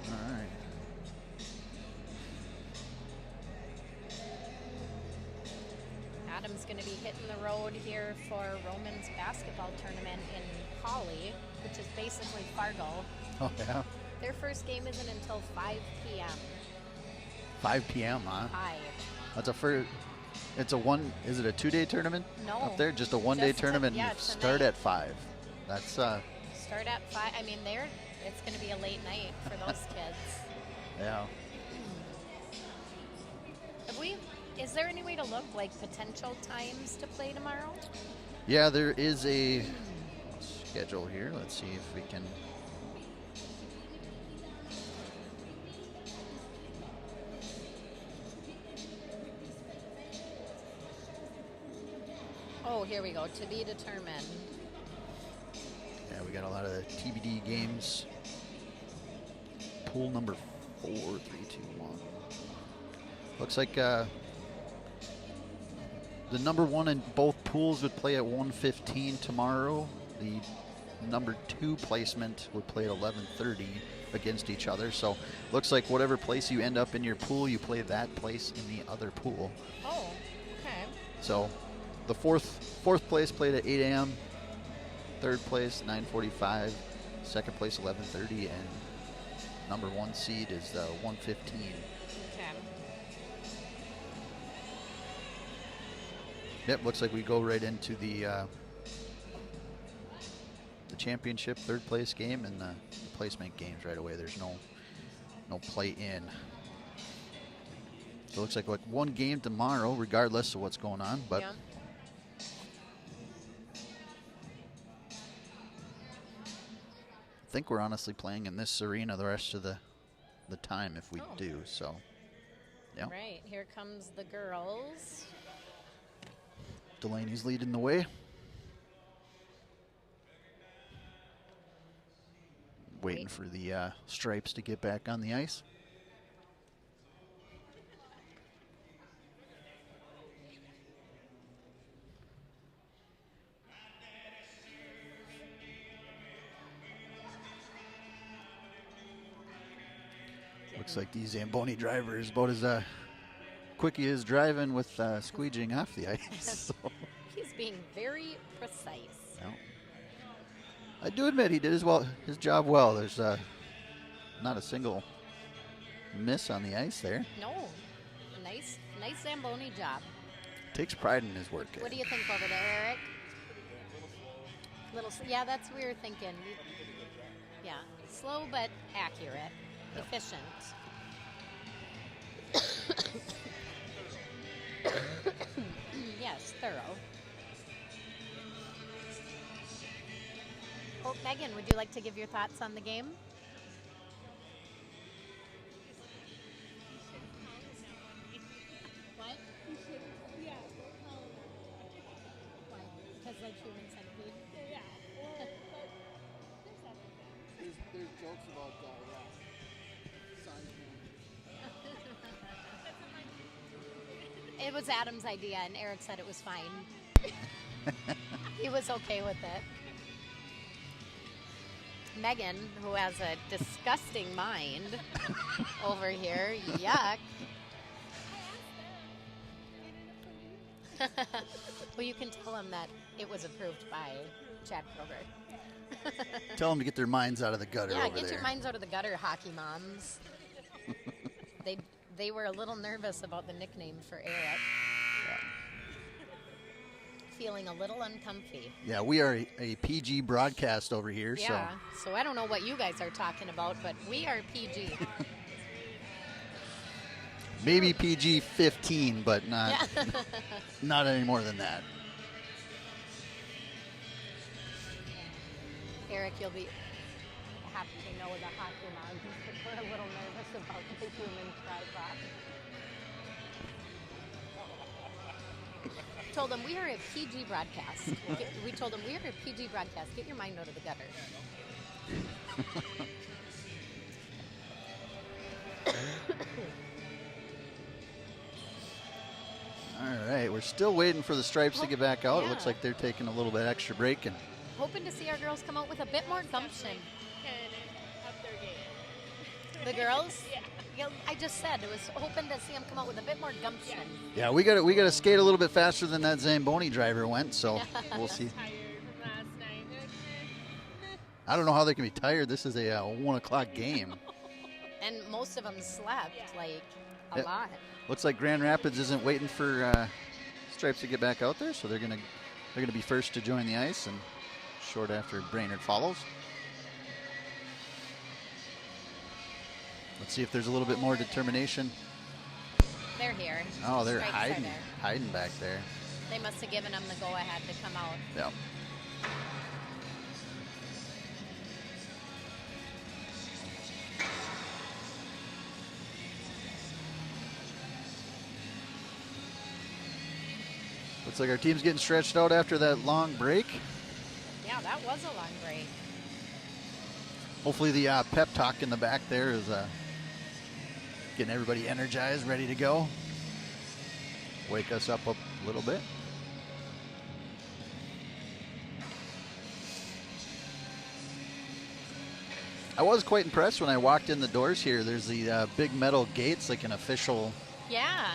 [SPEAKER 2] All right.
[SPEAKER 1] Adam's going to be hitting the road here for Roman's basketball tournament in Holly, which is basically Fargo.
[SPEAKER 2] Oh, yeah.
[SPEAKER 1] Their first game isn't until 5 p.m.
[SPEAKER 2] 5 p.m., huh?
[SPEAKER 1] 5.
[SPEAKER 2] That's a first. Is it a 2-day tournament?
[SPEAKER 1] No.
[SPEAKER 2] Up there? Just a 1-day tournament.
[SPEAKER 1] Yeah,
[SPEAKER 2] start at 5. That's
[SPEAKER 1] start at 5. I mean, it's going to be a late night for those kids.
[SPEAKER 2] Yeah.
[SPEAKER 1] Is there any way to look like potential times to play tomorrow?
[SPEAKER 2] Yeah, there is a schedule here. Let's see if we can.
[SPEAKER 1] Oh, here we go. To be determined.
[SPEAKER 2] Yeah, we got a lot of TBD games. Pool number 4, 3, 2, 1. Looks like the number 1 in both pools would play at 1:15 tomorrow. The number 2 placement would play at 11:30 against each other. So looks like whatever place you end up in your pool, you play that place in the other pool.
[SPEAKER 1] Oh, okay.
[SPEAKER 2] So the fourth place played at 8 a.m. Third place 9:45. Second place 11:30, and number 1 seed is 1:15.
[SPEAKER 1] Okay.
[SPEAKER 2] Yep, looks like we go right into the championship 3rd place game and the placement games right away. There's no play in. So it looks like 1 game tomorrow, regardless of what's going on. But
[SPEAKER 1] yeah.
[SPEAKER 2] I think we're honestly playing in this arena the rest of the time if we do. So, yeah.
[SPEAKER 1] Right, here comes the girls.
[SPEAKER 2] Delaney's leading the way. Waiting for the stripes to get back on the ice. Looks like the Zamboni driver is about as quick he is driving with squeegeeing off the ice. So.
[SPEAKER 1] He's being very precise.
[SPEAKER 2] Yeah. I do admit he did his job well. There's not a single miss on the ice there.
[SPEAKER 1] No, nice Zamboni job.
[SPEAKER 2] Takes pride in his work.
[SPEAKER 1] What do you think over there, Eric? Yeah, that's what we were thinking. Yeah, slow but accurate, efficient. Yes, thorough. Oh, Megan, would you like to give your thoughts on the game? What?
[SPEAKER 3] Yeah.
[SPEAKER 1] Why? Because like human centipede?
[SPEAKER 3] Yeah. Well,
[SPEAKER 2] There's jokes about size.
[SPEAKER 1] It was Adam's idea, and Eric said it was fine. He was okay with it. Megan, who has a disgusting mind over here. Yuck. Well, you can tell them that it was approved by Chad Kroger.
[SPEAKER 2] Tell them to get their minds out of the gutter
[SPEAKER 1] Yeah,
[SPEAKER 2] over
[SPEAKER 1] get
[SPEAKER 2] there.
[SPEAKER 1] your minds out of the gutter, hockey moms. They were a little nervous about the nickname for Eric.
[SPEAKER 2] Yeah.
[SPEAKER 1] Feeling a little uncomfy.
[SPEAKER 2] Yeah, we are a PG broadcast over here,
[SPEAKER 1] Yeah, so I don't know what you guys are talking about, but we are PG.
[SPEAKER 2] maybe PG-15, but not
[SPEAKER 1] Yeah.
[SPEAKER 2] not any more than that.
[SPEAKER 1] Eric, you'll be happy to know the hockey moms. We're a little nervous about the human tripod. Told them we are a PG broadcast. We told them we are a PG broadcast. Get your mind out of the gutter.
[SPEAKER 2] All right, we're still waiting for the Stripes to get back out. It looks
[SPEAKER 1] Yeah.
[SPEAKER 2] like they're taking a little bit extra break. And
[SPEAKER 1] Hoping to see our girls come out with a bit more gumption.
[SPEAKER 3] Can up their game.
[SPEAKER 1] The girls?
[SPEAKER 3] Yeah.
[SPEAKER 1] Yeah, I just said I was hoping to see them come out with a bit more gumption.
[SPEAKER 2] yeah, we got to skate a little bit faster than that Zamboni driver went. So we'll see.
[SPEAKER 3] Tired from last night.
[SPEAKER 2] I don't know how they can be tired. This is a 1 o'clock game.
[SPEAKER 1] And most of them slept like a
[SPEAKER 2] Yeah.
[SPEAKER 1] lot.
[SPEAKER 2] Looks like Grand Rapids isn't waiting for Stripes to get back out there, so they're gonna be first to join the ice, and short after Brainerd follows. Let's see if there's a little bit more determination.
[SPEAKER 1] They're here.
[SPEAKER 2] Oh, they're
[SPEAKER 1] Stripes are there.
[SPEAKER 2] hiding back there.
[SPEAKER 1] They must have given them the go-ahead to come out.
[SPEAKER 2] Yeah. Looks like our team's getting stretched out after that long break.
[SPEAKER 1] Yeah, that was a long break.
[SPEAKER 2] Hopefully the pep talk in the back there is getting everybody energized, ready to go. Wake us up a little bit. I was quite impressed when I walked in the doors here. There's the big metal gates, like an official
[SPEAKER 1] Yeah,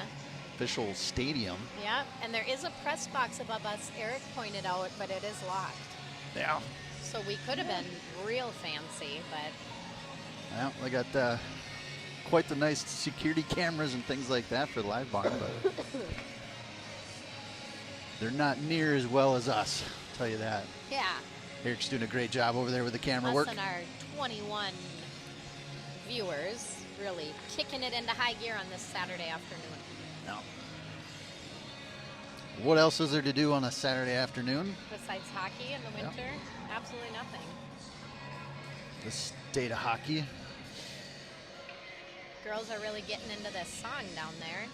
[SPEAKER 2] stadium.
[SPEAKER 1] yeah. And there is a press box above us, Eric pointed out, but it is locked.
[SPEAKER 2] Yeah.
[SPEAKER 1] So we could have been real fancy, but
[SPEAKER 2] Well, they got quite the nice security cameras and things like that for the live barn, but they're not near as well as us, I'll tell you that.
[SPEAKER 1] yeah.
[SPEAKER 2] Eric's doing a great job over there with the camera
[SPEAKER 1] Us
[SPEAKER 2] work.
[SPEAKER 1] and our 21 viewers really kicking it into high gear on this Saturday afternoon.
[SPEAKER 2] No. What else is there to do on a Saturday afternoon?
[SPEAKER 1] Besides hockey in the
[SPEAKER 2] Yeah.
[SPEAKER 1] winter, absolutely nothing.
[SPEAKER 2] The state of hockey.
[SPEAKER 1] Girls are really getting into this song down there.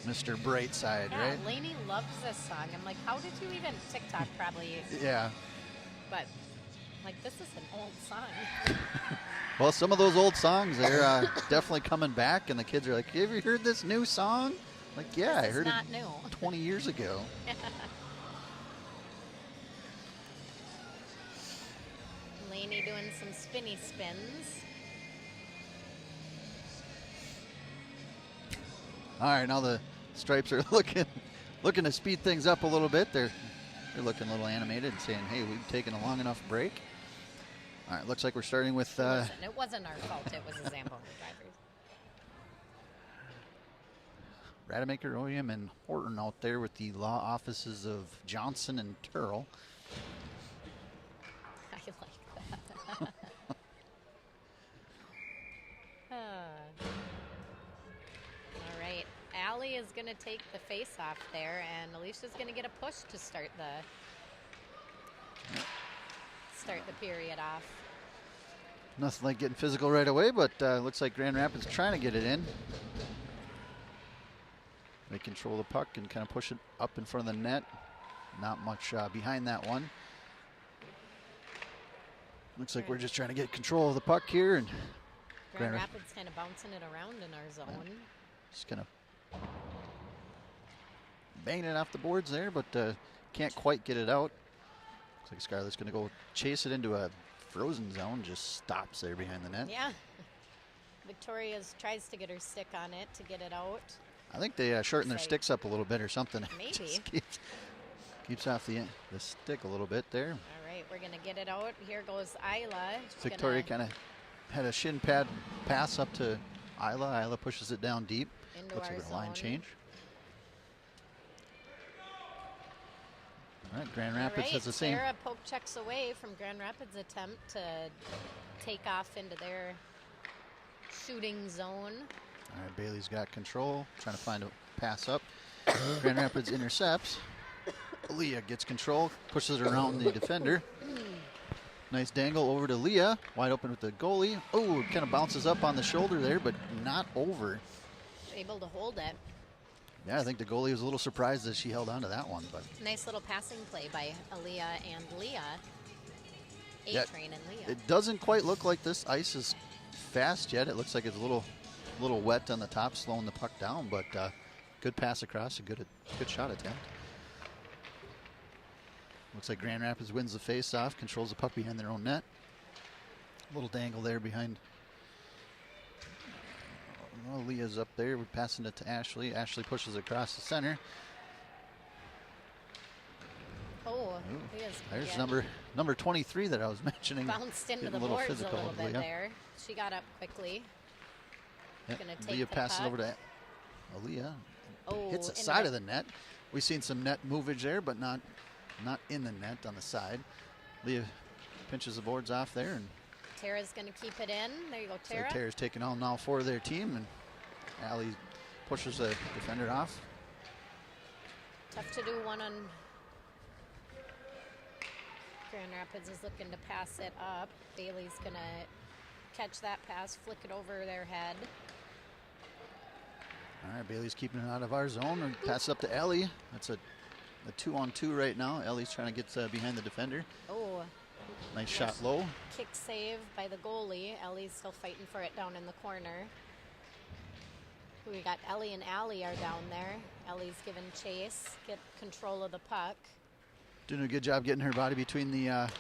[SPEAKER 2] Mr. Brightside,
[SPEAKER 1] Yeah,
[SPEAKER 2] right?
[SPEAKER 1] Lainey loves this song. I'm like, how did you even TikTok probably?
[SPEAKER 2] Yeah.
[SPEAKER 1] But like, this is an old song.
[SPEAKER 2] Well, some of those old songs, they're definitely coming back, and the kids are like, have you heard this new song? Like, yeah,
[SPEAKER 1] This
[SPEAKER 2] I
[SPEAKER 1] is
[SPEAKER 2] heard
[SPEAKER 1] not
[SPEAKER 2] it
[SPEAKER 1] new.
[SPEAKER 2] 20 years ago.
[SPEAKER 1] Lainey doing some spinny spins.
[SPEAKER 2] All right, now the Stripes are looking to speed things up a little bit. They're looking a little animated and saying, hey, we've taken a long enough break. All right, looks like we're starting with
[SPEAKER 1] It wasn't our fault. It was the Zamboni drivers.
[SPEAKER 2] Rademacher, Oium, and Horton out there with the law offices of Johnson and Turrell.
[SPEAKER 1] I like that. All right, Allie is going to take the face off there, and Alicia's going to get a push to start the period off.
[SPEAKER 2] Nothing like getting physical right away, but looks like Grand Rapids trying to get it in. They control the puck and kind of push it up in front of the net. Not much behind that one. Looks like we're just trying to get control of the puck here and
[SPEAKER 1] Grand Rapids kind of bouncing it around in our zone.
[SPEAKER 2] just kind of banging it off the boards there, but can't quite get it out. Looks like Scarlett's going to go chase it into a frozen zone. Just stops there behind the net.
[SPEAKER 1] Yeah. Victoria tries to get her stick on it to get it out.
[SPEAKER 2] I think they shorten their sticks up a little bit or something.
[SPEAKER 1] Maybe.
[SPEAKER 2] Just keeps off the stick a little bit there.
[SPEAKER 1] All right, we're going to get it out. Here goes Isla.
[SPEAKER 2] Victoria kind of had a shin pad pass up to Isla. Isla pushes it down deep.
[SPEAKER 1] Into
[SPEAKER 2] Looks
[SPEAKER 1] our
[SPEAKER 2] like a line
[SPEAKER 1] zone.
[SPEAKER 2] change. All right, Grand Rapids has the same.
[SPEAKER 1] Sarah poke checks away from Grand Rapids' attempt to take off into their shooting zone.
[SPEAKER 2] All right, Bailey's got control, trying to find a pass up. Grand Rapids intercepts. Leah gets control, pushes it around the defender. Nice dangle over to Leah, wide open with the goalie. Oh, kind of bounces up on the shoulder there, but not over.
[SPEAKER 1] Able to hold it.
[SPEAKER 2] Yeah, I think the goalie was a little surprised that she held on to that one. But
[SPEAKER 1] Nice little passing play by Aaliyah and Leah. A-Train and Leah.
[SPEAKER 2] it doesn't quite look like this ice is fast yet. It looks like it's a little wet on the top, slowing the puck down. But good pass across, a good shot attempt. Looks like Grand Rapids wins the face-off, controls the puck behind their own net. A little dangle there behind. Well, Leah's up there. We're passing it to Ashley. Ashley pushes across the center.
[SPEAKER 1] Oh, Leah's
[SPEAKER 2] There's number 23 that I was mentioning.
[SPEAKER 1] bounced into
[SPEAKER 2] Getting
[SPEAKER 1] the boards a
[SPEAKER 2] physical
[SPEAKER 1] little
[SPEAKER 2] with
[SPEAKER 1] bit
[SPEAKER 2] Leah.
[SPEAKER 1] there. She got up quickly.
[SPEAKER 2] Yep.
[SPEAKER 1] Gonna take
[SPEAKER 2] Leah
[SPEAKER 1] the
[SPEAKER 2] passes
[SPEAKER 1] puck.
[SPEAKER 2] over to Aaliyah.
[SPEAKER 1] Oh,
[SPEAKER 2] Hits the
[SPEAKER 1] into
[SPEAKER 2] side of the net. We've seen some net movage there, but not in the net, on the side. Leah pinches the boards off there, and
[SPEAKER 1] Tara's going to keep it in. There you go,
[SPEAKER 2] so
[SPEAKER 1] Tara.
[SPEAKER 2] Tara's taking on all four of their team, and Allie pushes the defender off.
[SPEAKER 1] Tough to do one on. Grand Rapids is looking to pass it up. Bailey's going to catch that pass, flick it over their head.
[SPEAKER 2] All right, Bailey's keeping it out of our zone, and pass up to Ellie. That's a 2-on-2 right now. Ellie's trying to get behind the defender.
[SPEAKER 1] Oh,
[SPEAKER 2] Nice shot low.
[SPEAKER 1] kick save by the goalie. Ellie's still fighting for it down in the corner. We got Ellie and Allie are down there. Ellie's giving chase, get control of the puck.
[SPEAKER 2] Doing a good job getting her body between the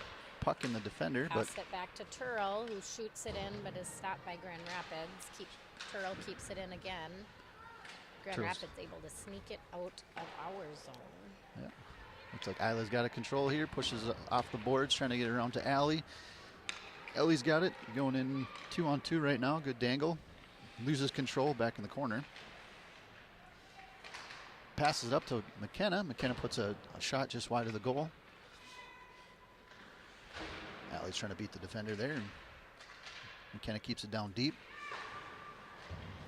[SPEAKER 2] puck and the defender.
[SPEAKER 1] Pass it back to Turl, who shoots it in, but is stopped by Grand Rapids. Turl keeps it in again. Grand
[SPEAKER 2] Turl's-
[SPEAKER 1] Rapids able to sneak it out of our zone.
[SPEAKER 2] Yeah. Looks like Isla's got a control here. Pushes off the boards, trying to get it around to Allie. Ellie's got it. Going in 2-on-2 right now. Good dangle. Loses control back in the corner. Passes it up to McKenna. McKenna puts a shot just wide of the goal. Allie's trying to beat the defender there. And McKenna keeps it down deep.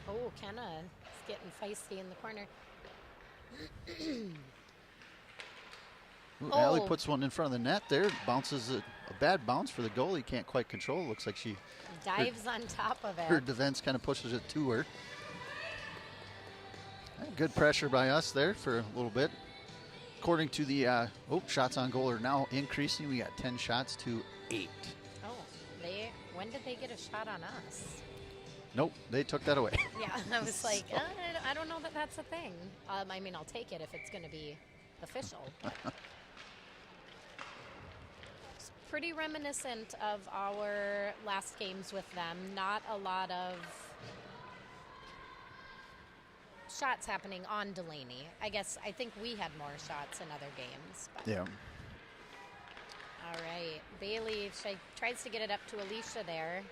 [SPEAKER 1] Oh, Kenna is getting feisty in the corner.
[SPEAKER 2] Ooh,
[SPEAKER 1] Oh.
[SPEAKER 2] Allie puts one in front of the net there. Bounces a bad bounce for the goalie. Can't quite control. Looks like she
[SPEAKER 1] Dives on top of
[SPEAKER 2] her
[SPEAKER 1] it.
[SPEAKER 2] defense kind of pushes it to her. Good pressure by us there for a little bit. According to the shots on goal are now increasing. We got 10 shots to 8.
[SPEAKER 1] Oh, when did they get a shot on us?
[SPEAKER 2] Nope, they took that away.
[SPEAKER 1] Yeah, I was like, I don't know that that's a thing. I mean, I'll take it if it's going to be official. It's pretty reminiscent of our last games with them. Not a lot of shots happening on Delaney. I think we had more shots in other games. But.
[SPEAKER 2] Yeah.
[SPEAKER 1] All right, Bailey tries to get it up to Alicia there,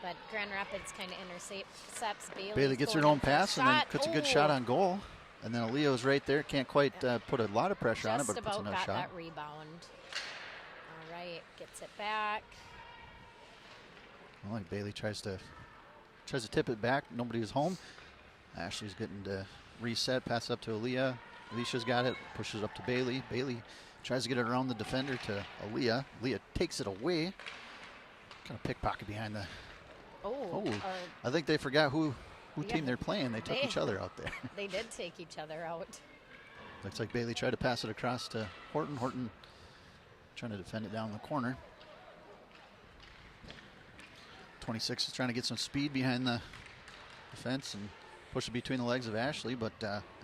[SPEAKER 1] but Grand Rapids kind of intercepts Bailey.
[SPEAKER 2] Bailey gets her own pass and then puts a good shot on goal. And then Aaliyah's right there. Can't quite put a lot of pressure on it, but puts a nice
[SPEAKER 1] got
[SPEAKER 2] shot.
[SPEAKER 1] that rebound. All right, gets it back.
[SPEAKER 2] Well, like Bailey tries to tip it back. Nobody is home. Ashley's getting to reset. Pass up to Aaliyah. Alicia's got it. Pushes up to Bailey. Bailey tries to get it around the defender to Aaliyah. Aaliyah takes it away. Kind of pickpocket behind the. I think they forgot who team they're playing. They took each other out there.
[SPEAKER 1] They did take each other out.
[SPEAKER 2] Looks like Bailey tried to pass it across to Horton. Horton trying to defend it down in the corner. 26 is trying to get some speed behind the defense and push it between the legs of Ashley, but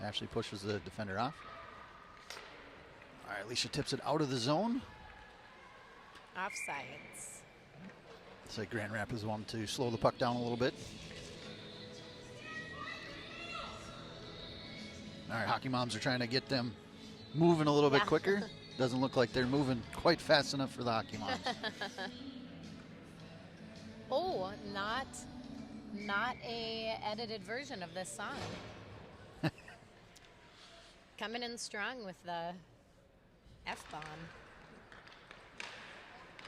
[SPEAKER 2] Ashley pushes the defender off. All right, Alicia tips it out of the zone.
[SPEAKER 1] Offsides.
[SPEAKER 2] Looks like Grand Rapids want to slow the puck down a little bit. All right, hockey moms are trying to get them moving a little bit quicker. Doesn't look like they're moving quite fast enough for the hockey moms.
[SPEAKER 1] Oh, not a edited version of this song. Coming in strong with the F-bomb.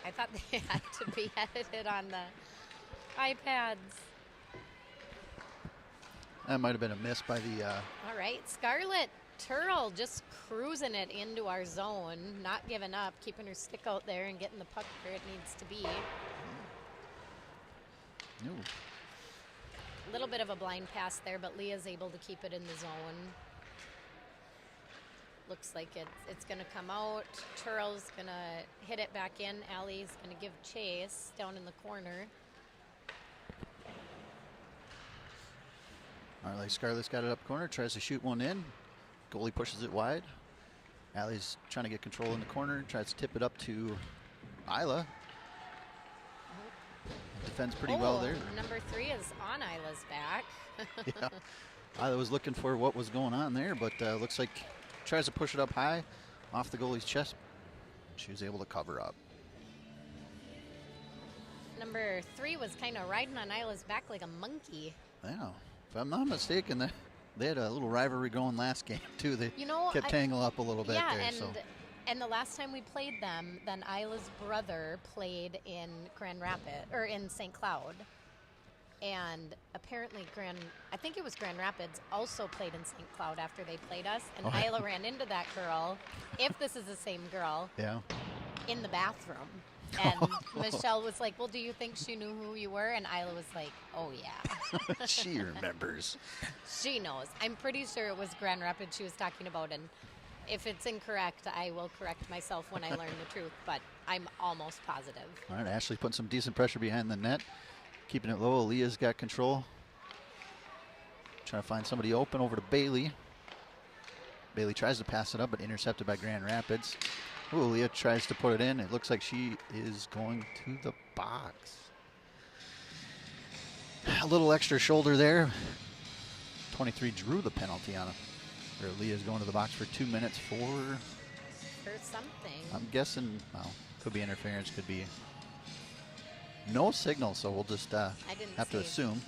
[SPEAKER 1] I thought they had to be edited on the iPads.
[SPEAKER 2] That might have been a miss by the...
[SPEAKER 1] All right, Scarlett Turl just cruising it into our zone, not giving up, keeping her stick out there and getting the puck where it needs to be.
[SPEAKER 2] No.
[SPEAKER 1] A little bit of a blind pass there, but Leah's able to keep it in the zone. Looks like it's going to come out. Turl's going to hit it back in. Allie's going to give chase down in the corner.
[SPEAKER 2] All right, Scarlett's got it up corner, tries to shoot one in. Goalie pushes it wide. Allie's trying to get control in the corner, tries to tip it up to Isla. Defends pretty well there.
[SPEAKER 1] Number 3 is on Isla's back.
[SPEAKER 2] Yeah. Isla was looking for what was going on there, but looks like tries to push it up high off the goalie's chest. She was able to cover up.
[SPEAKER 1] Number 3 was kind of riding on Isla's back like a monkey.
[SPEAKER 2] Yeah. If I'm not mistaken, they had a little rivalry going last game, too. They kept tangling up a little bit there.
[SPEAKER 1] And the last time we played them, then Isla's brother played in Grand Rapids, or in St. Cloud. And apparently I think it was Grand Rapids, also played in St. Cloud after they played us. And Isla ran into that girl, if this is the same girl, in the bathroom. And Michelle was like, well, do you think she knew who you were? And Isla was like, oh, yeah.
[SPEAKER 2] She remembers.
[SPEAKER 1] She knows. I'm pretty sure it was Grand Rapids she was talking about. And if it's incorrect, I will correct myself when I learn the truth. But I'm almost positive.
[SPEAKER 2] All right, Ashley putting some decent pressure behind the net. Keeping it low. Aaliyah's got control. Trying to find somebody open over to Bailey. Bailey tries to pass it up, but intercepted by Grand Rapids. Ooh, Leah tries to put it in. It looks like she is going to the box. A little extra shoulder there. 23 drew the penalty on her. Leah's going to the box for 2 minutes for
[SPEAKER 1] something.
[SPEAKER 2] I'm guessing, well, could be interference, could be no signal, so we'll just have to assume.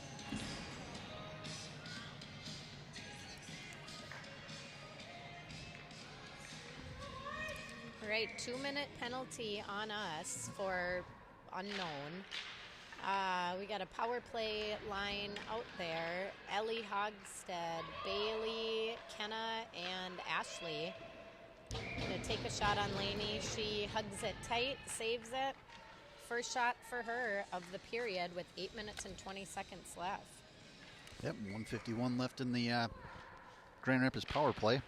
[SPEAKER 1] All right, 2-minute penalty on us for unknown. We got a power play line out there. Ellie Hogstead, Bailey, Kenna, and Ashley. Gonna take a shot on Laney. She hugs it tight, saves it. First shot for her of the period with 8 minutes and 20 seconds left.
[SPEAKER 2] Yep, 1:51 left in the Grand Rapids power play.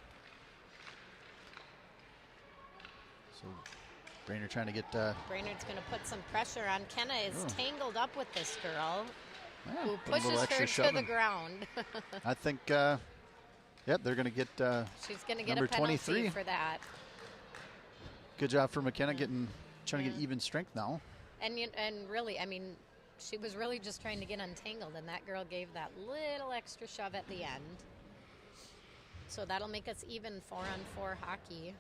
[SPEAKER 2] So Brainerd trying to get...
[SPEAKER 1] Brainerd's going to put some pressure on. Kenna is tangled up with this girl who
[SPEAKER 2] put
[SPEAKER 1] pushes her to the ground.
[SPEAKER 2] I think, yep, they're going to get
[SPEAKER 1] she's going to get a penalty
[SPEAKER 2] 23
[SPEAKER 1] for that.
[SPEAKER 2] Good job for McKenna trying to get even strength now.
[SPEAKER 1] And really, I mean, she was really just trying to get untangled, and that girl gave that little extra shove at the end. So that'll make us even 4-on-4 hockey.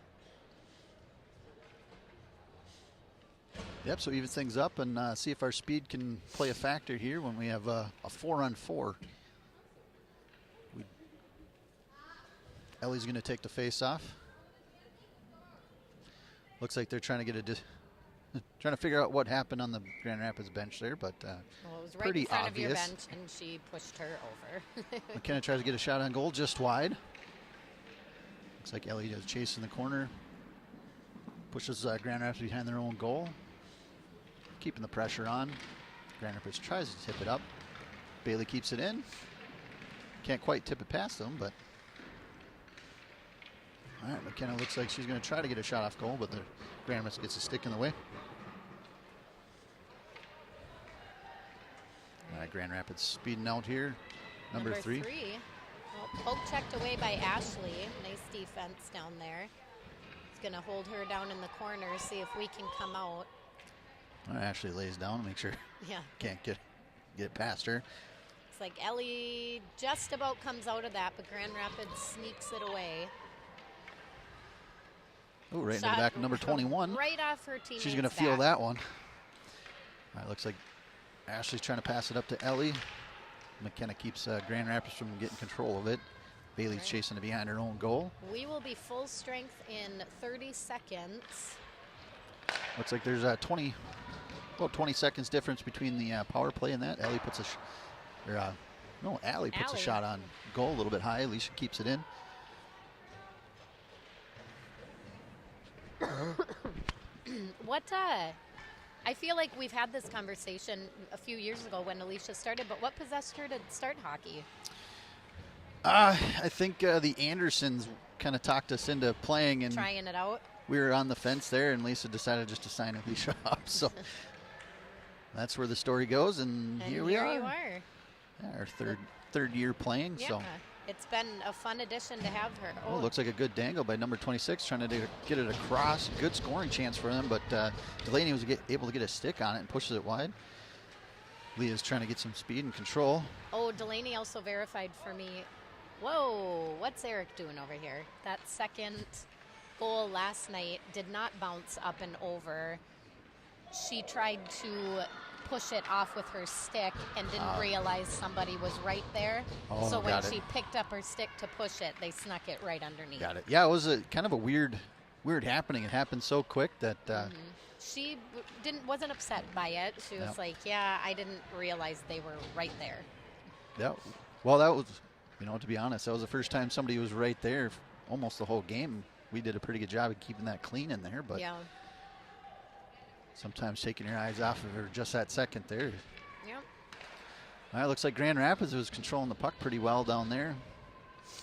[SPEAKER 2] Yep, so even things up and see if our speed can play a factor here when we have a 4-on-4. Ellie's going to take the face off. Looks like they're trying to get trying to figure out what happened on the Grand Rapids bench there, but
[SPEAKER 1] well, it was right
[SPEAKER 2] pretty
[SPEAKER 1] in front
[SPEAKER 2] obvious.
[SPEAKER 1] Of your bench, and she pushed her over.
[SPEAKER 2] McKenna tries to get a shot on goal just wide. Looks like Ellie does chase in the corner. Pushes Grand Rapids behind their own goal. Keeping the pressure on. Grand Rapids tries to tip it up. Bailey keeps it in. Can't quite tip it past them, but... All right, McKenna looks like she's going to try to get a shot off goal, but the Grand Rapids gets a stick in the way. All right, Grand Rapids speeding out here. Number three.
[SPEAKER 1] Well, poke checked away by Ashley. Nice defense down there. It's going to hold her down in the corner, see if we can come out.
[SPEAKER 2] Ashley lays down to make sure
[SPEAKER 1] Yeah.
[SPEAKER 2] can't get past her.
[SPEAKER 1] It's like Ellie just about comes out of that, but Grand Rapids sneaks it away.
[SPEAKER 2] Oh, right into the back of number 21.
[SPEAKER 1] Right off her teammate's
[SPEAKER 2] She's going to feel that one. All right, looks like Ashley's trying to pass it up to Ellie. McKenna keeps Grand Rapids from getting control of it. Bailey's chasing it behind her own goal.
[SPEAKER 1] We will be full strength in 30 seconds.
[SPEAKER 2] Looks like there's about 20 seconds difference between the power play and that. Ellie puts Allie puts a shot on goal a little bit high. Alicia keeps it in.
[SPEAKER 1] I feel like we've had this conversation a few years ago when Alicia started, but what possessed her to start hockey?
[SPEAKER 2] I think the Andersons kind of talked us into playing and
[SPEAKER 1] trying it out.
[SPEAKER 2] We were on the fence there, and Lisa decided just to sign Alicia up. So that's where the story goes, and here we are.
[SPEAKER 1] You are.
[SPEAKER 2] Yeah, our third year playing.
[SPEAKER 1] Yeah.
[SPEAKER 2] So
[SPEAKER 1] it's been a fun addition to have her.
[SPEAKER 2] Oh, looks like a good dangle by number 26, trying to get it across. Good scoring chance for them, but Delaney was able to get a stick on it and pushes it wide. Leah's trying to get some speed and control.
[SPEAKER 1] Oh, Delaney also verified for me. Whoa, what's Eric doing over here? That second goal last night did not bounce up and over. She tried to push it off with her stick and didn't realize somebody was right there. So when she picked up her stick to push it, they snuck it right underneath.
[SPEAKER 2] Got it. Yeah, it was kind of a weird happening. It happened so quick that
[SPEAKER 1] she wasn't upset by it. She was like, "Yeah, I didn't realize they were right there."
[SPEAKER 2] Yeah. Well, that was, to be honest, that was the first time somebody was right there almost the whole game. We did a pretty good job of keeping that clean in there, but sometimes taking your eyes off of her just that second there.
[SPEAKER 1] Yep.
[SPEAKER 2] All right, looks like Grand Rapids was controlling the puck pretty well down there.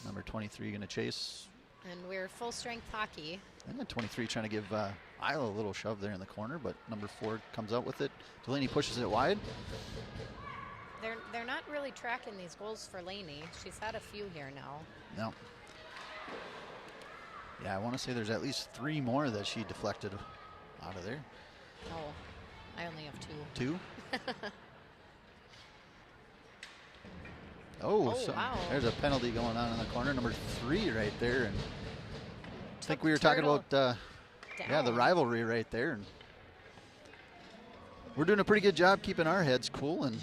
[SPEAKER 2] Number 23 going to chase.
[SPEAKER 1] And we're full strength hockey.
[SPEAKER 2] And then 23 trying to give Isla a little shove there in the corner, but number 4 comes out with it. Delaney pushes it wide.
[SPEAKER 1] They're not really tracking these goals for Laney. She's had a few here now.
[SPEAKER 2] No. Yeah, I want to say there's at least 3 more that she deflected out of there.
[SPEAKER 1] Oh, I only have 2.
[SPEAKER 2] 2? Wow. There's a penalty going on in the corner. Number 3 right there. And I think we were talking about the rivalry right there. And we're doing a pretty good job keeping our heads cool and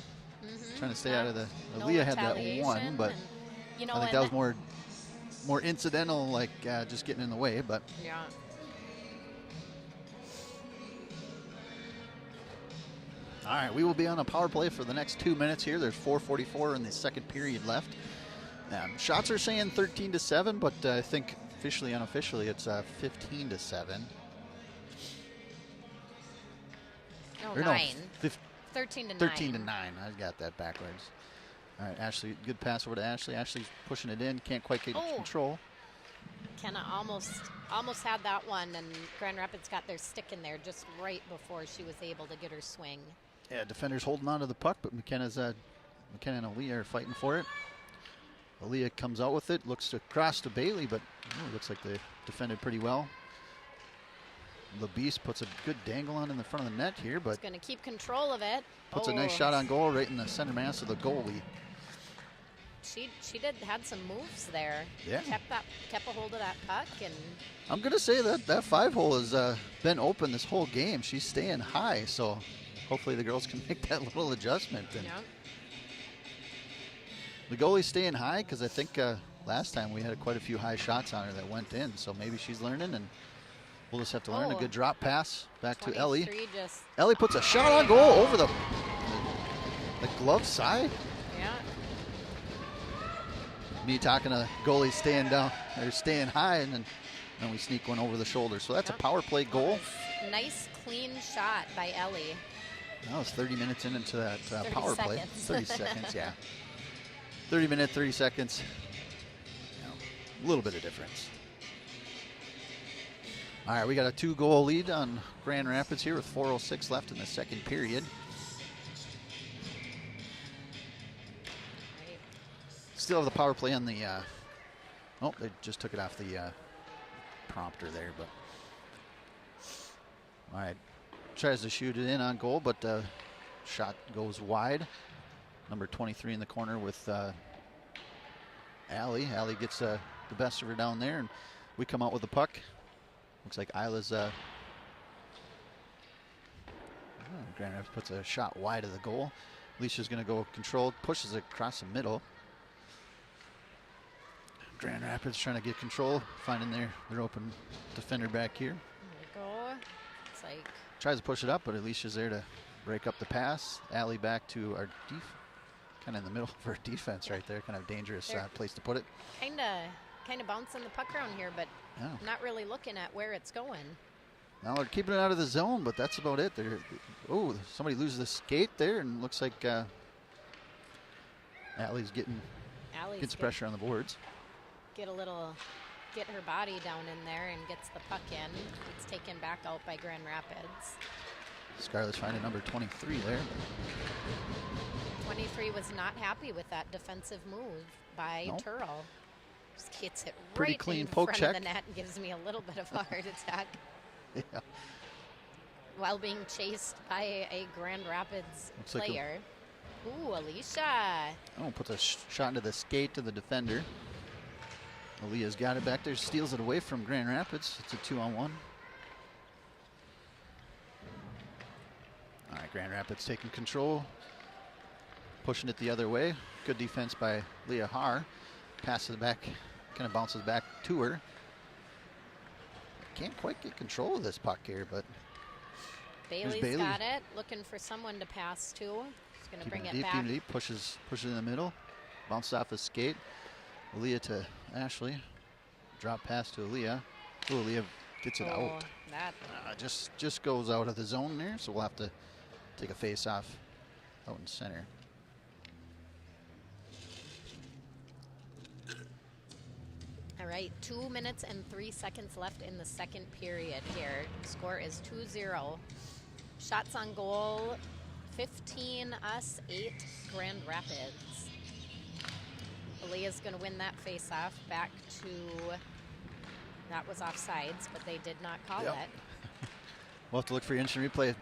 [SPEAKER 2] trying to stay out of the. Leah had that one, but I think that was more incidental, like just getting in the way. But
[SPEAKER 1] yeah.
[SPEAKER 2] All right, we will be on a power play for the next 2 minutes here. There's 4:44 in the second period left. Shots are saying 13-7, but I think officially, unofficially, it's 15-7.
[SPEAKER 1] No,
[SPEAKER 2] or
[SPEAKER 1] 9.
[SPEAKER 2] No,
[SPEAKER 1] 13-9.
[SPEAKER 2] 13-9. I got that backwards. All right, Ashley, good pass over to Ashley. Ashley's pushing it in, can't quite get control.
[SPEAKER 1] Kenna almost had that one, and Grand Rapids got their stick in there just right before she was able to get her swing.
[SPEAKER 2] Yeah, defenders holding on to the puck, but McKenna and Aaliyah are fighting for it. Aaliyah comes out with it, looks to cross to Bailey, but looks like they defended pretty well. LeBeast puts a good dangle on in the front of the net here, but
[SPEAKER 1] he's going to keep control of it.
[SPEAKER 2] Puts a nice shot on goal right in the center mass of the goalie.
[SPEAKER 1] She had some moves there.
[SPEAKER 2] Yeah.
[SPEAKER 1] Kept a hold of that puck, and
[SPEAKER 2] I'm gonna say that 5-hole has been open this whole game. She's staying high, so hopefully the girls can make that little adjustment. And the goalie's staying high because I think last time we had quite a few high shots on her that went in, so maybe she's learning, and we'll just have to learn. A good drop pass back to Ellie. Ellie puts a shot on goal over the glove side.
[SPEAKER 1] Yeah.
[SPEAKER 2] Me talking to goalie staying down, they're staying high, and then we sneak one over the shoulder. So that's a power play goal.
[SPEAKER 1] Nice clean shot by Ellie.
[SPEAKER 2] That was 30 minutes into that power play. 30 seconds, yeah. 30 minutes, 30 seconds. A little bit of difference. All right, we got a 2-goal lead on Grand Rapids here with 4:06 left in the second period. Still have the power play on the. They just took it off the prompter there, but All right. Tries to shoot it in on goal, but shot goes wide. Number 23 in the corner with Allie. Allie gets the best of her down there, and we come out with the puck. Looks like Isla's Grand Rapids puts a shot wide of the goal. Alicia's going to go controlled, pushes it across the middle. Grand Rapids trying to get control, finding their open defender back here.
[SPEAKER 1] There we go. It's like
[SPEAKER 2] tries to push it up, but Alicia's there to break up the pass. Allie back to our kind of in the middle of our defense right there. Kind of dangerous place to put it.
[SPEAKER 1] Kind of bouncing the puck around here, but not really looking at where it's going.
[SPEAKER 2] Now they're keeping it out of the zone, but that's about it. Somebody loses the skate there, and looks like Allie's getting pressure on the boards.
[SPEAKER 1] Get her body down in there and gets the puck in. It's taken back out by Grand Rapids.
[SPEAKER 2] Scarlett's finding number 23 there.
[SPEAKER 1] 23 was not happy with that defensive move by Turl. Just gets it
[SPEAKER 2] pretty
[SPEAKER 1] right
[SPEAKER 2] clean
[SPEAKER 1] in
[SPEAKER 2] poke
[SPEAKER 1] front
[SPEAKER 2] check.
[SPEAKER 1] of the net and gives me a little bit of a heart attack.
[SPEAKER 2] Yeah.
[SPEAKER 1] While being chased by a Grand Rapids
[SPEAKER 2] Looks
[SPEAKER 1] player. Ooh, Alicia.
[SPEAKER 2] Puts a shot into the skate to the defender. Aaliyah's got it back there, steals it away from Grand Rapids. It's a 2-on-1. All right, Grand Rapids taking control, pushing it the other way. Good defense by Leah Haar. Passes it back, kind of bounces back to her. Can't quite get control of this puck here, but
[SPEAKER 1] Bailey's got it, looking for someone to pass to. He's going to bring it back.
[SPEAKER 2] Deep, pushes it in the middle, bounces off his skate. Aaliyah to Ashley. Drop pass to Aaliyah. Aaliyah gets it out.
[SPEAKER 1] That
[SPEAKER 2] just goes out of the zone there, so we'll have to take a face off out in center.
[SPEAKER 1] All right, 2 minutes and 3 seconds left in the second period here. Score is 2-0. Shots on goal, 15 us, 8 Grand Rapids. Aaliyah's going to win that face-off back to, that was offsides, but they did not call it.
[SPEAKER 2] We'll have to look for your instant replay.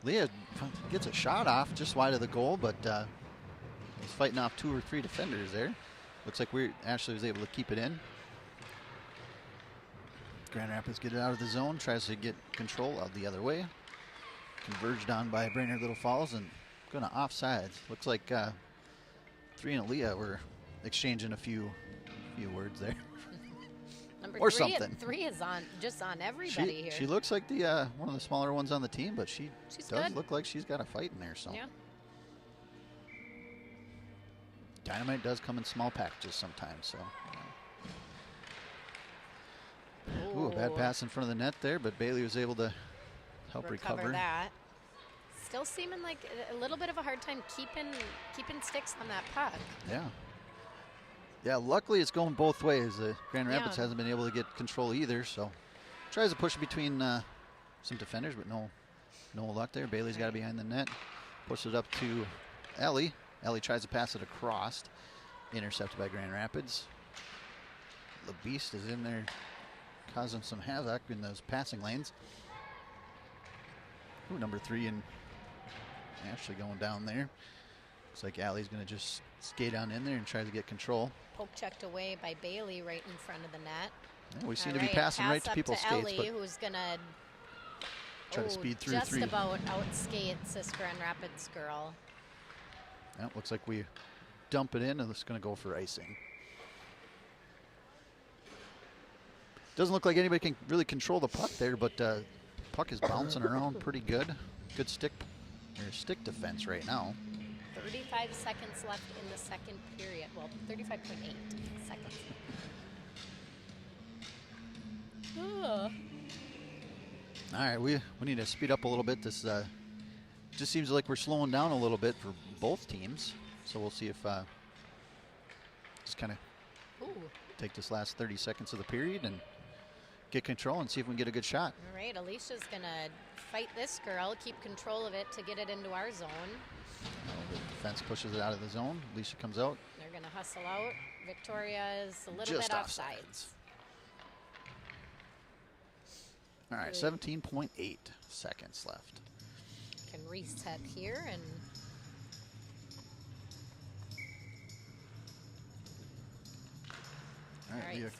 [SPEAKER 2] Leah gets a shot off just wide of the goal, but was fighting off 2 or 3 defenders there. Looks like Ashley was able to keep it in. Grand Rapids get it out of the zone, tries to get control out the other way. Converged on by Brainerd Little Falls and going to offsides. Looks like 3 and Aaliyah were exchanging a few words there.
[SPEAKER 1] Number
[SPEAKER 2] or
[SPEAKER 1] 3
[SPEAKER 2] something.
[SPEAKER 1] 3 is on everybody here.
[SPEAKER 2] She looks like the one of the smaller ones on the team, but she's does
[SPEAKER 1] good.
[SPEAKER 2] Look like she's got a fight in there. So
[SPEAKER 1] yeah.
[SPEAKER 2] Dynamite does come in small packages sometimes. So. Ooh, a bad pass in front of the net there, but Bailey was able to help recover.
[SPEAKER 1] That. Still seeming like a little bit of a hard time keeping sticks on that puck.
[SPEAKER 2] Yeah. Yeah, luckily it's going both ways. Grand Rapids hasn't been able to get control either, so tries to push between some defenders, but no luck there. Bailey's got it behind the net. Pushes it up to Ellie. Ellie tries to pass it across. Intercepted by Grand Rapids. The Beast is in there causing some havoc in those passing lanes. Ooh, number 3 and Ashley going down there. Looks like Allie's going to just skate on in there and try to get control.
[SPEAKER 1] Poke checked away by Bailey right in front of the net.
[SPEAKER 2] Yeah, we seem to be passing right to people's skates.
[SPEAKER 1] Ellie, who's going to
[SPEAKER 2] try to speed through
[SPEAKER 1] just
[SPEAKER 2] 3.
[SPEAKER 1] Just about outskates this Grand Rapids girl.
[SPEAKER 2] Yeah, looks like we dump it in and it's going to go for icing. Doesn't look like anybody can really control the puck there, but puck is bouncing around pretty good. Good stick defense right now.
[SPEAKER 1] 35 seconds left in the second period. Well, 35.8 seconds.
[SPEAKER 2] All right, we need to speed up a little bit. This just seems like we're slowing down a little bit for both teams. So we'll see if just kind of take this last 30 seconds of the period and get control and see if we can get a good shot.
[SPEAKER 1] All right, Alicia's going to fight this girl, keep control of it to get it into our zone.
[SPEAKER 2] The defense pushes it out of the zone. Alicia comes out.
[SPEAKER 1] They're going to hustle out. Victoria is a little
[SPEAKER 2] just
[SPEAKER 1] bit offsides.
[SPEAKER 2] All right, 17.8 seconds left.
[SPEAKER 1] Can reset here and
[SPEAKER 2] All right,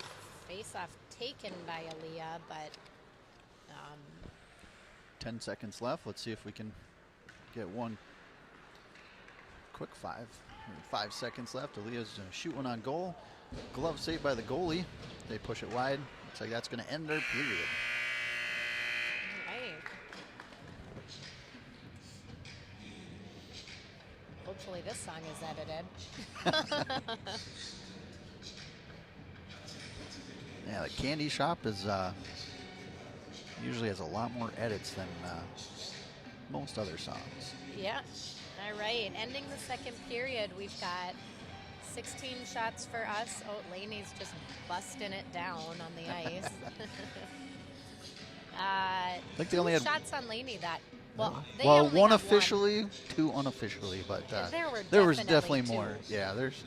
[SPEAKER 1] face off taken by Aaliyah, but
[SPEAKER 2] 10 seconds left. Let's see if we can get one quick 5 seconds left. Aaliyah's going to shoot one on goal. Glove saved by the goalie. They push it wide. Looks like that's going to end their period.
[SPEAKER 1] All right. Hopefully this song is edited.
[SPEAKER 2] Yeah, the candy shop is usually has a lot more edits than most other songs.
[SPEAKER 1] Yeah. All right. Ending the second period, we've got 16 shots for us. Oh, Laney's just busting it down on the ice.
[SPEAKER 2] I think they only had
[SPEAKER 1] shots on Laney that.
[SPEAKER 2] Well,
[SPEAKER 1] they only
[SPEAKER 2] one
[SPEAKER 1] got
[SPEAKER 2] officially, 2 unofficially, but
[SPEAKER 1] there
[SPEAKER 2] was
[SPEAKER 1] definitely
[SPEAKER 2] more.
[SPEAKER 1] two.
[SPEAKER 2] Yeah, there's.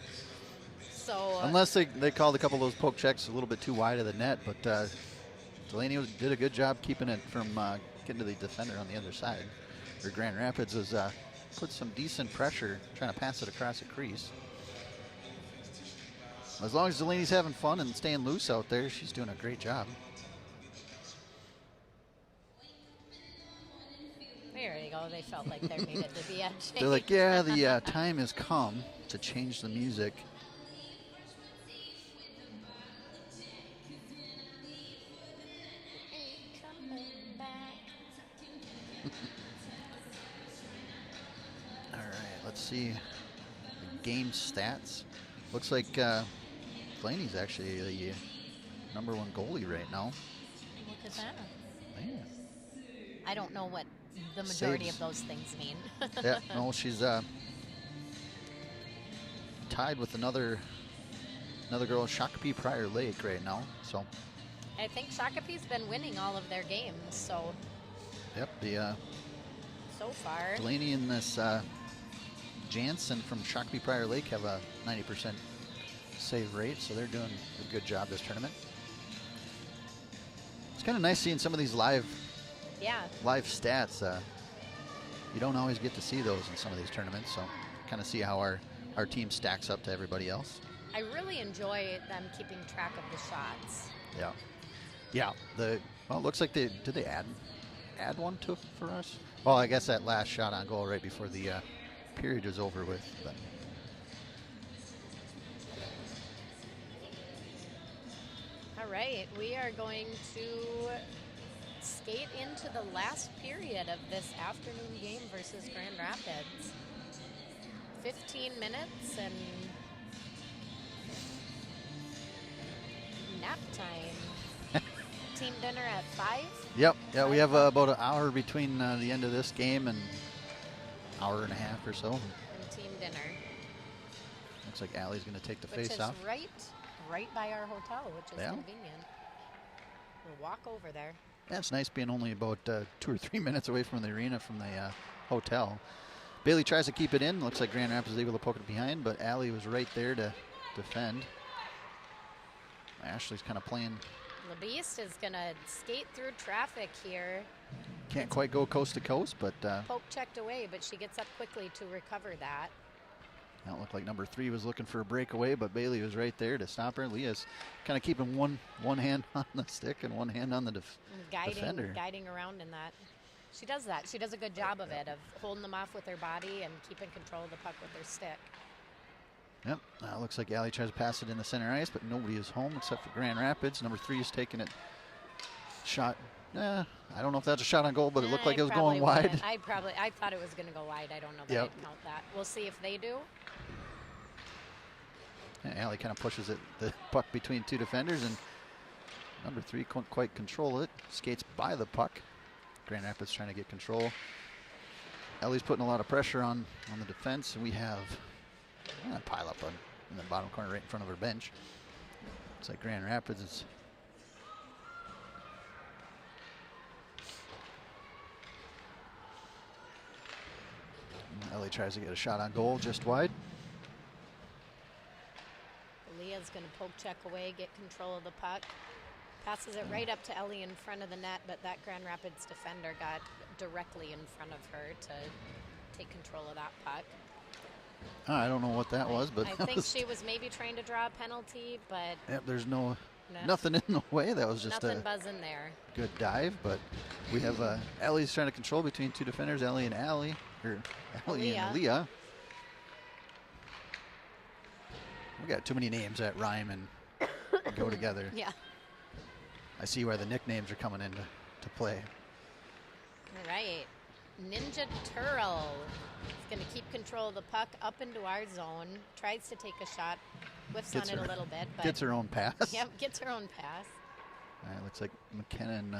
[SPEAKER 1] So
[SPEAKER 2] unless they called a couple of those poke checks a little bit too wide of the net, but Delaney did a good job keeping it from getting to the defender on the other side. Or Grand Rapids has put some decent pressure trying to pass it across the crease. As long as Delaney's having fun and staying loose out there, she's doing a great job.
[SPEAKER 1] There you go. They felt like there needed to be a change.
[SPEAKER 2] They're like, yeah, the time has come to change the music. All right, let's see the game stats. Looks like Delaney's actually the #1 goalie right now.
[SPEAKER 1] Look at that.
[SPEAKER 2] Man.
[SPEAKER 1] I don't know what the majority
[SPEAKER 2] Saves.
[SPEAKER 1] of those things mean.
[SPEAKER 2] Yeah, no, she's tied with another girl, Shakopee Prior Lake, right now. So.
[SPEAKER 1] I think Shakopee's been winning all of their games, so.
[SPEAKER 2] Yep, the.
[SPEAKER 1] So far.
[SPEAKER 2] Delaney and this Jansen from Shakopee Prior Lake have a 90% save rate, so they're doing a good job this tournament. It's kind of nice seeing some of these live stats. You don't always get to see those in some of these tournaments, so kind of see how our team stacks up to everybody else.
[SPEAKER 1] I really enjoy them keeping track of the shots.
[SPEAKER 2] Yeah. Yeah. Well, it looks like did they add one for us? Well, I guess that last shot on goal right before the period is over with. But.
[SPEAKER 1] All right, we are going to skate into the last period of this afternoon game versus Grand Rapids. 15 minutes and nap time. Team dinner at 5?
[SPEAKER 2] Yep. Yeah, we have about an hour between the end of this game and hour and a half or so.
[SPEAKER 1] And team dinner.
[SPEAKER 2] Looks like Allie's going to take the
[SPEAKER 1] Which
[SPEAKER 2] face
[SPEAKER 1] is
[SPEAKER 2] off.
[SPEAKER 1] right by our hotel, which is convenient. We'll walk over there.
[SPEAKER 2] That's nice being only about 2 or 3 minutes away from the arena from the hotel. Bailey tries to keep it in. Looks like Grand Rapids is able to poke it behind, but Allie was right there to defend. Ashley's kind of playing.
[SPEAKER 1] LeBeast is going to skate through traffic here.
[SPEAKER 2] Can't quite go coast to coast, but.
[SPEAKER 1] Poke checked away, but she gets up quickly to recover that.
[SPEAKER 2] That looked like #3 was looking for a breakaway, but Bailey was right there to stop her. Leah's kind of keeping one hand on the stick and one hand on the defender.
[SPEAKER 1] Guiding around in that. She does that. She does a good job of it, of holding them off with her body and keeping control of the puck with her stick.
[SPEAKER 2] Yep. Looks like Allie tries to pass it in the center ice, but nobody is home except for Grand Rapids. #3 is taking it. Shot. I don't know if that's a shot on goal, but it looked like it was going wide.
[SPEAKER 1] I thought it was going to go wide. I don't know that I'd count that. We'll see if they do.
[SPEAKER 2] Allie kind of pushes the puck between two defenders, and #3 couldn't quite control it. Skates by the puck. Grand Rapids trying to get control. Ellie's putting a lot of pressure on the defense, and we have a pile up in the bottom corner right in front of our bench. It's like Grand Rapids is. Ellie tries to get a shot on goal just wide.
[SPEAKER 1] Leah's going to poke check away, get control of the puck. Passes it right up to Ellie in front of the net, but that Grand Rapids defender got directly in front of her to take control of that puck.
[SPEAKER 2] I don't know what that was, but
[SPEAKER 1] I think she was maybe trying to draw a penalty, but
[SPEAKER 2] yep, there's nothing in the way. That was just
[SPEAKER 1] nothing
[SPEAKER 2] a
[SPEAKER 1] buzzing there.
[SPEAKER 2] good dive, but we have Ellie's trying to control between two defenders, Ellie and Allie, or Ellie and Aaliyah. We got too many names that rhyme and go together.
[SPEAKER 1] Yeah.
[SPEAKER 2] I see where the nicknames are coming into play.
[SPEAKER 1] All right. Ninja Turtle is going to keep control of the puck up into our zone. Tries to take a shot. Whiffs on it a little bit. But
[SPEAKER 2] gets her own pass.
[SPEAKER 1] Yep, gets her own pass.
[SPEAKER 2] All right, looks like McKenna and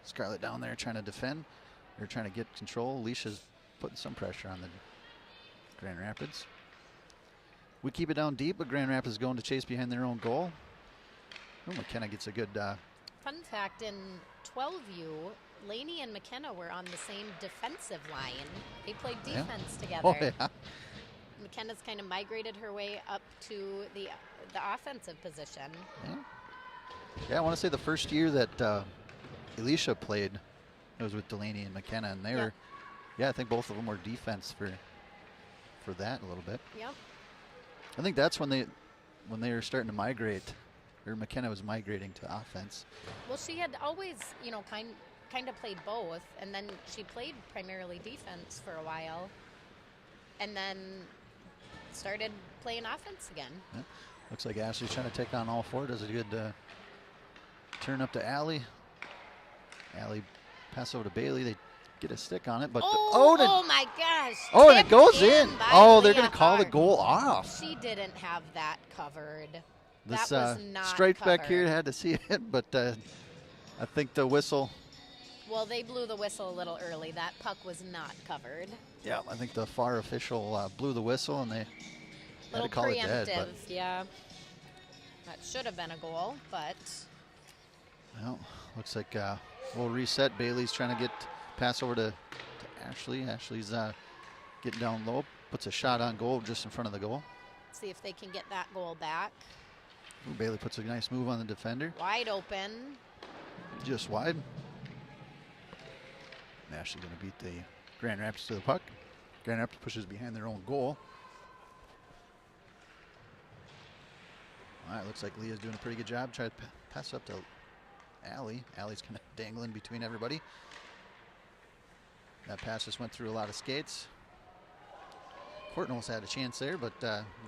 [SPEAKER 2] Scarlett down there trying to defend. They're trying to get control. Alicia's putting some pressure on the Grand Rapids. We keep it down deep, but Grand Rapids is going to chase behind their own goal. Oh, McKenna gets a good...
[SPEAKER 1] Fun fact, in 12U, Laney and McKenna were on the same defensive line. They played defense together.
[SPEAKER 2] Oh, yeah.
[SPEAKER 1] McKenna's kind of migrated her way up to the offensive position.
[SPEAKER 2] Yeah, I want to say the first year that Alicia played, it was with Delaney and McKenna, and they were, I think both of them were defense for that a little bit.
[SPEAKER 1] Yep.
[SPEAKER 2] I think that's when they were starting to migrate, or McKenna was migrating to offense.
[SPEAKER 1] Well, she had always, kind of played both, and then she played primarily defense for a while, and then started playing offense again.
[SPEAKER 2] Yeah. Looks like Ashley's trying to take on all four. Does a good turn up to Allie. Allie pass over to Bailey. They get a stick on it, but
[SPEAKER 1] oh my gosh!
[SPEAKER 2] Oh, and it goes in. Oh, they're going to call the
[SPEAKER 1] Hart.
[SPEAKER 2] goal off.
[SPEAKER 1] She didn't have that covered.
[SPEAKER 2] This
[SPEAKER 1] that was not
[SPEAKER 2] stripes
[SPEAKER 1] covered.
[SPEAKER 2] back here had to see it, but I think the whistle.
[SPEAKER 1] Well, they blew the whistle a little early. That puck was not covered.
[SPEAKER 2] Yeah, I think the FAR official blew the whistle, and they had to call it dead. But
[SPEAKER 1] yeah. That should have been a goal, but.
[SPEAKER 2] Well, looks like we'll reset. Bailey's trying to get pass over to Ashley. Ashley's getting down low, puts a shot on goal just in front of the goal.
[SPEAKER 1] See if they can get that goal back.
[SPEAKER 2] Ooh, Bailey puts a nice move on the defender.
[SPEAKER 1] Wide open.
[SPEAKER 2] Just wide. Ashley going to beat the Grand Rapids to the puck. Grand Rapids pushes behind their own goal. All right, looks like Leah's doing a pretty good job. Try to pass up to Allie. Allie's kind of dangling between everybody. That pass just went through a lot of skates. Courtney almost had a chance there, but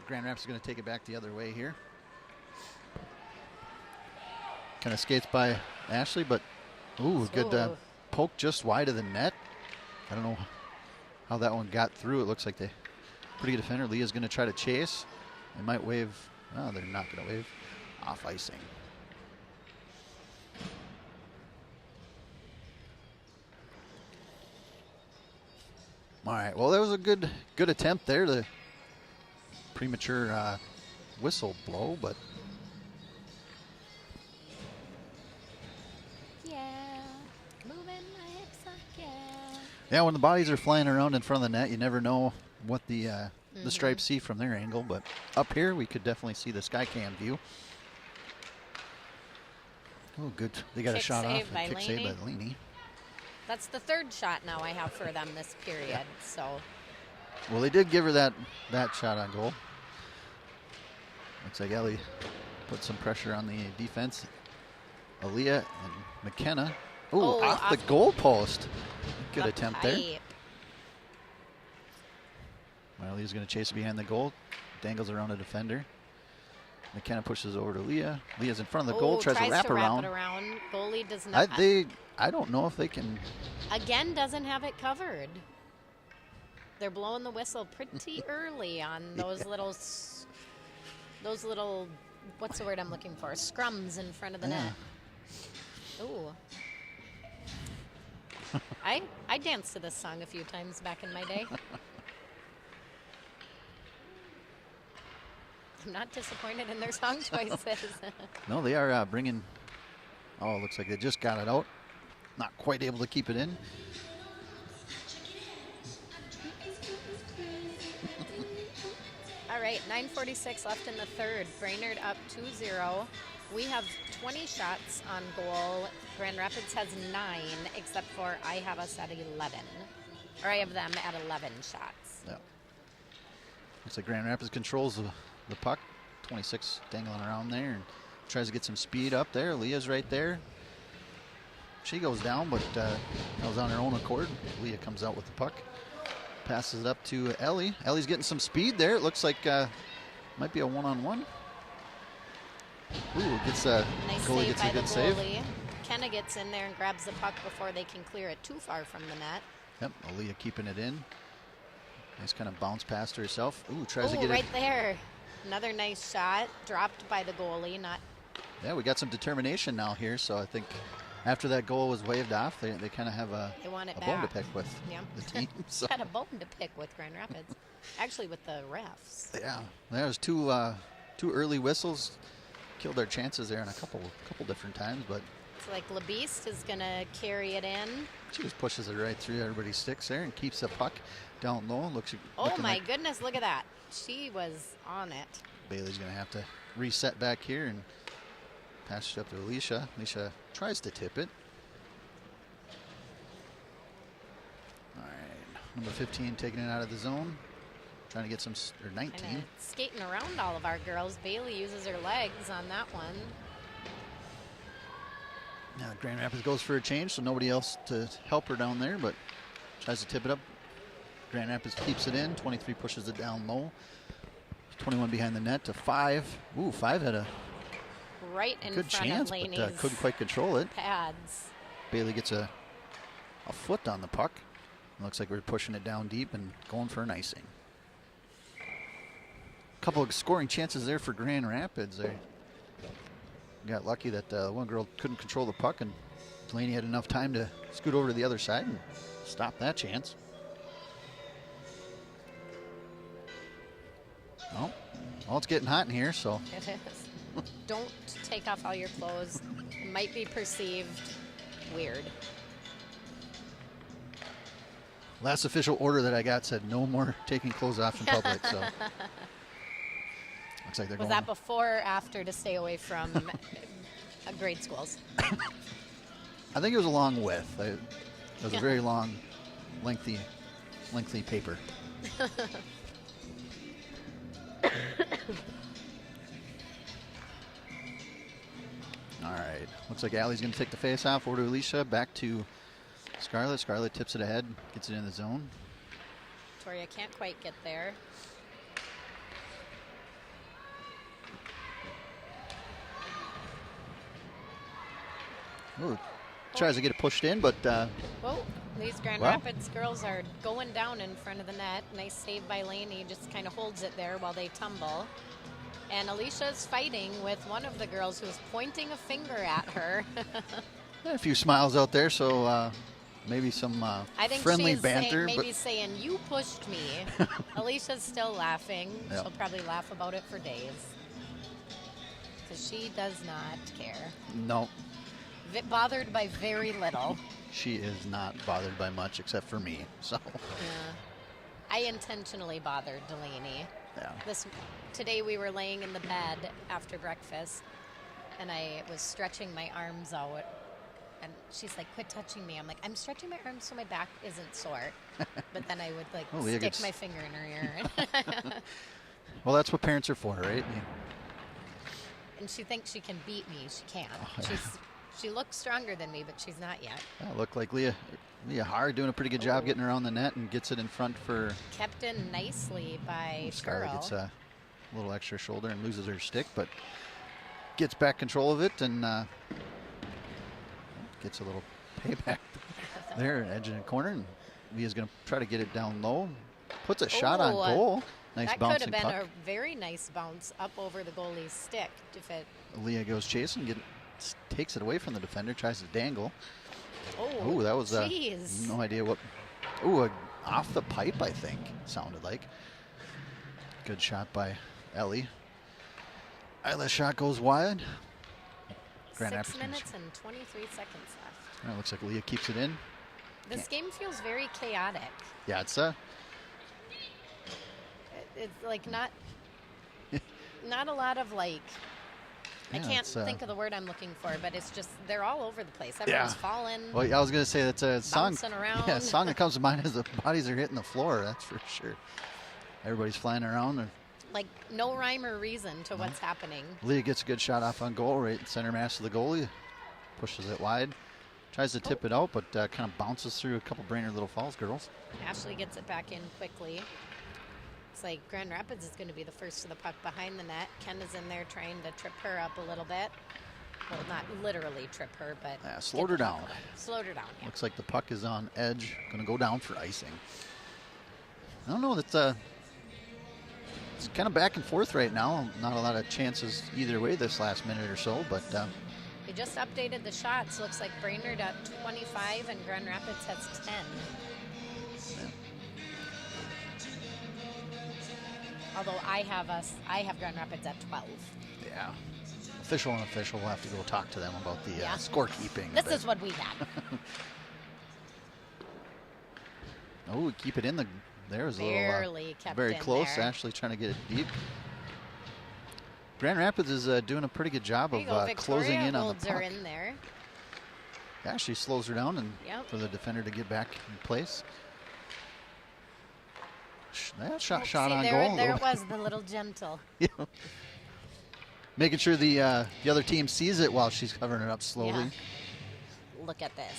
[SPEAKER 2] Grand Rapids is going to take it back the other way here. Kind of skates by Ashley, but ooh, good poke just wide of the net. I don't know how that one got through. It looks like they pretty good defender. Leah's going to try to chase. They might wave. Oh, they're not going to wave. Off icing. All right. Well, that was a good attempt there. The premature whistle blow, but yeah, when the bodies are flying around in front of the net, you never know what the stripes see from their angle. But up here, we could definitely see the Skycam view. Oh, good. They got a shot off. A kick save by Laney.
[SPEAKER 1] That's the third shot now I have for them this period. Yeah. So.
[SPEAKER 2] Well, they did give her that shot on goal. Looks like Ellie put some pressure on the defense. Aaliyah and McKenna. Ooh, off the goal post. Good attempt there. Aaliyah's going to chase it behind the goal. Dangles around a defender. McKenna pushes over to Leah. Leah's in front of the goal, tries to wrap around.
[SPEAKER 1] Goalie does not.
[SPEAKER 2] I don't know if they can.
[SPEAKER 1] Again, doesn't have it covered. They're blowing the whistle pretty early on those little, what's the word I'm looking for? Scrums in front of the net. Ooh. I danced to this song a few times back in my day. I'm not disappointed in their song choices.
[SPEAKER 2] No, they are bringing. Oh, it looks like they just got it out. Not quite able to keep it in.
[SPEAKER 1] All right, 9:46 left in the third. Brainerd up 2-0. We have 20 shots on goal. Grand Rapids has 9, except for I have us at 11. Or I have them at 11 shots.
[SPEAKER 2] Yeah. Looks like Grand Rapids controls the puck. 26 dangling around there and tries to get some speed up there. Leah's right there. She goes down, but that was on her own accord. Leah comes out with the puck. Passes it up to Ellie. Ellie's getting some speed there. It looks like might be a one-on-one. Ooh, gets a
[SPEAKER 1] nice
[SPEAKER 2] goalie
[SPEAKER 1] save
[SPEAKER 2] gets
[SPEAKER 1] by
[SPEAKER 2] a good
[SPEAKER 1] the
[SPEAKER 2] save.
[SPEAKER 1] goalie. Kenna gets in there and grabs the puck before they can clear it too far from the net.
[SPEAKER 2] Yep, Leah keeping it in. Nice kind of bounce past herself. Ooh, tries to
[SPEAKER 1] Ooh,
[SPEAKER 2] get
[SPEAKER 1] right
[SPEAKER 2] it.
[SPEAKER 1] there. Another nice shot, dropped by the goalie. Not.
[SPEAKER 2] Yeah, we got some determination now here, so I think after that goal was waved off, they kind of have a
[SPEAKER 1] want it
[SPEAKER 2] bone to
[SPEAKER 1] back.
[SPEAKER 2] pick with
[SPEAKER 1] Yeah.
[SPEAKER 2] the team. So.
[SPEAKER 1] Got a bone to pick with Grand Rapids. Actually, with the refs.
[SPEAKER 2] Yeah, there was two early whistles, killed their chances there in a couple different times, but
[SPEAKER 1] It's like LeBeast is going to carry it in.
[SPEAKER 2] she just pushes it right through everybody's sticks there and keeps the puck down low.
[SPEAKER 1] Oh my
[SPEAKER 2] like
[SPEAKER 1] goodness, look at that. She was on it.
[SPEAKER 2] Bailey's going to have to reset back here and pass it up to Alicia. Alicia tries to tip it. All right, number 15 taking it out of the zone. Trying to get some, or 19.
[SPEAKER 1] Kinda skating around all of our girls. Bailey uses her legs on that one.
[SPEAKER 2] Now Grand Rapids goes for a change, so nobody else to help her down there, but tries to tip it up. Grand Rapids keeps it in. 23 pushes it down low. 21 behind the net to 5. Ooh, 5 had a
[SPEAKER 1] Right in
[SPEAKER 2] good
[SPEAKER 1] front
[SPEAKER 2] chance,
[SPEAKER 1] of Laney's
[SPEAKER 2] but couldn't quite control it.
[SPEAKER 1] pads.
[SPEAKER 2] Bailey gets a foot on the puck. Looks like we're pushing it down deep and going for an icing. Couple of scoring chances there for Grand Rapids. They got lucky that one girl couldn't control the puck, and Delaney had enough time to scoot over to the other side and stop that chance. Well, it's getting hot in here, so.
[SPEAKER 1] It is. Don't take off all your clothes. It might be perceived weird.
[SPEAKER 2] Last official order that I got said no more taking clothes off in public, so. Looks like they're
[SPEAKER 1] Was
[SPEAKER 2] going.
[SPEAKER 1] that before or after to stay away from grade schools?
[SPEAKER 2] I think it was along with. It was a very long, lengthy paper. All right. Looks like Allie's going to take the face off over to Alicia. Back to Scarlett. Scarlett tips it ahead, gets it in the zone.
[SPEAKER 1] Victoria can't quite get there.
[SPEAKER 2] Ooh, tries to get it pushed in, but
[SPEAKER 1] Whoa, these Grand
[SPEAKER 2] Wow.
[SPEAKER 1] Rapids girls are going down in front of the net. Nice save by Laney, just kind of holds it there while they tumble. And Alicia's fighting with one of the girls who's pointing a finger at her.
[SPEAKER 2] a few smiles out there, so maybe some
[SPEAKER 1] I think
[SPEAKER 2] friendly
[SPEAKER 1] she's
[SPEAKER 2] banter.
[SPEAKER 1] maybe saying, "You pushed me." Alicia's still laughing.
[SPEAKER 2] Yep.
[SPEAKER 1] She'll probably laugh about it for days. Because she does not care.
[SPEAKER 2] No,
[SPEAKER 1] Bothered by very little.
[SPEAKER 2] she is not bothered by much except for me. So,
[SPEAKER 1] Yeah. I intentionally bothered Delaney.
[SPEAKER 2] yeah.
[SPEAKER 1] Today we were laying in the bed after breakfast, and I was stretching my arms out, and she's like, "Quit touching me." I'm like, "I'm stretching my arms so my back isn't sore," but then I would like
[SPEAKER 2] Leah
[SPEAKER 1] stick
[SPEAKER 2] gets-
[SPEAKER 1] my finger in her ear.
[SPEAKER 2] Well, that's what parents are for, right?
[SPEAKER 1] And she thinks she can beat me. She can't.
[SPEAKER 2] Oh, yeah.
[SPEAKER 1] She looks stronger than me, but she's not yet.
[SPEAKER 2] Yeah, look like Leah Hard doing a pretty good job getting around the net and gets it in front for
[SPEAKER 1] Kept in nicely by
[SPEAKER 2] Scarlett.
[SPEAKER 1] Cheryl.
[SPEAKER 2] Gets a little extra shoulder and loses her stick, but gets back control of it and gets a little payback there, edge in the corner. And Leah's going to try to get it down low. Puts a shot on goal. Nice
[SPEAKER 1] That could
[SPEAKER 2] bouncing
[SPEAKER 1] have been
[SPEAKER 2] puck.
[SPEAKER 1] a very nice bounce up over the goalie's stick. If it,
[SPEAKER 2] Leah goes chasing, takes it away from the defender, tries to dangle.
[SPEAKER 1] oh,
[SPEAKER 2] Ooh, that was
[SPEAKER 1] jeez.
[SPEAKER 2] no idea what. Ooh, off the pipe, I think, sounded like. Good shot by Ellie. Isla's shot goes wide. Grand
[SPEAKER 1] 6
[SPEAKER 2] Rapids
[SPEAKER 1] minutes and 23 seconds left.
[SPEAKER 2] It looks like Leah keeps it in.
[SPEAKER 1] This game feels very chaotic.
[SPEAKER 2] Yeah, it's
[SPEAKER 1] It's like not a lot of like I
[SPEAKER 2] Yeah,
[SPEAKER 1] can't
[SPEAKER 2] it's,
[SPEAKER 1] think of the word I'm looking for, but it's just they're all over the place. Everyone's falling,
[SPEAKER 2] Well, I was gonna say that's a song.
[SPEAKER 1] bouncing around.
[SPEAKER 2] Yeah, a song that comes to mind is the bodies are hitting the floor. That's for sure. Everybody's flying around. And
[SPEAKER 1] Like no rhyme or reason to what's happening.
[SPEAKER 2] Leah gets a good shot off on goal, right in center mass of the goalie. Pushes it wide. Tries to tip it out, but kind of bounces through a couple Brainerd Little Falls girls.
[SPEAKER 1] Ashley gets it back in quickly. It's like Grand Rapids is going to be the first to the puck behind the net. Ken is in there trying to trip her up a little bit. Well, not literally trip her, but
[SPEAKER 2] slowed her down.
[SPEAKER 1] Slowed her down, yeah.
[SPEAKER 2] Looks like the puck is on edge. Going to go down for icing. I don't know. It's kind of back and forth right now. Not a lot of chances either way this last minute or so, but
[SPEAKER 1] We just updated the shots. Looks like Brainerd at 25 and Grand Rapids has 10.
[SPEAKER 2] yeah.
[SPEAKER 1] Although I have Grand Rapids at 12.
[SPEAKER 2] Yeah. Official and unofficial, we'll have to go talk to them about the scorekeeping.
[SPEAKER 1] This is what we had.
[SPEAKER 2] Oh, we keep it in the. There's a
[SPEAKER 1] Barely
[SPEAKER 2] little.
[SPEAKER 1] kept
[SPEAKER 2] Very
[SPEAKER 1] in
[SPEAKER 2] close.
[SPEAKER 1] there.
[SPEAKER 2] Ashley trying to get it deep. Grand Rapids is doing a pretty good job
[SPEAKER 1] There you
[SPEAKER 2] of
[SPEAKER 1] go.
[SPEAKER 2] closing in on the
[SPEAKER 1] holds her
[SPEAKER 2] puck.
[SPEAKER 1] in there.
[SPEAKER 2] Yeah, she slows her down and
[SPEAKER 1] Yep.
[SPEAKER 2] for the defender to get back in place. That shot
[SPEAKER 1] See,
[SPEAKER 2] on
[SPEAKER 1] there,
[SPEAKER 2] goal.
[SPEAKER 1] There it was, the little gentle.
[SPEAKER 2] Yeah. Making sure the other team sees it while she's covering it up slowly.
[SPEAKER 1] Yeah. Look at this.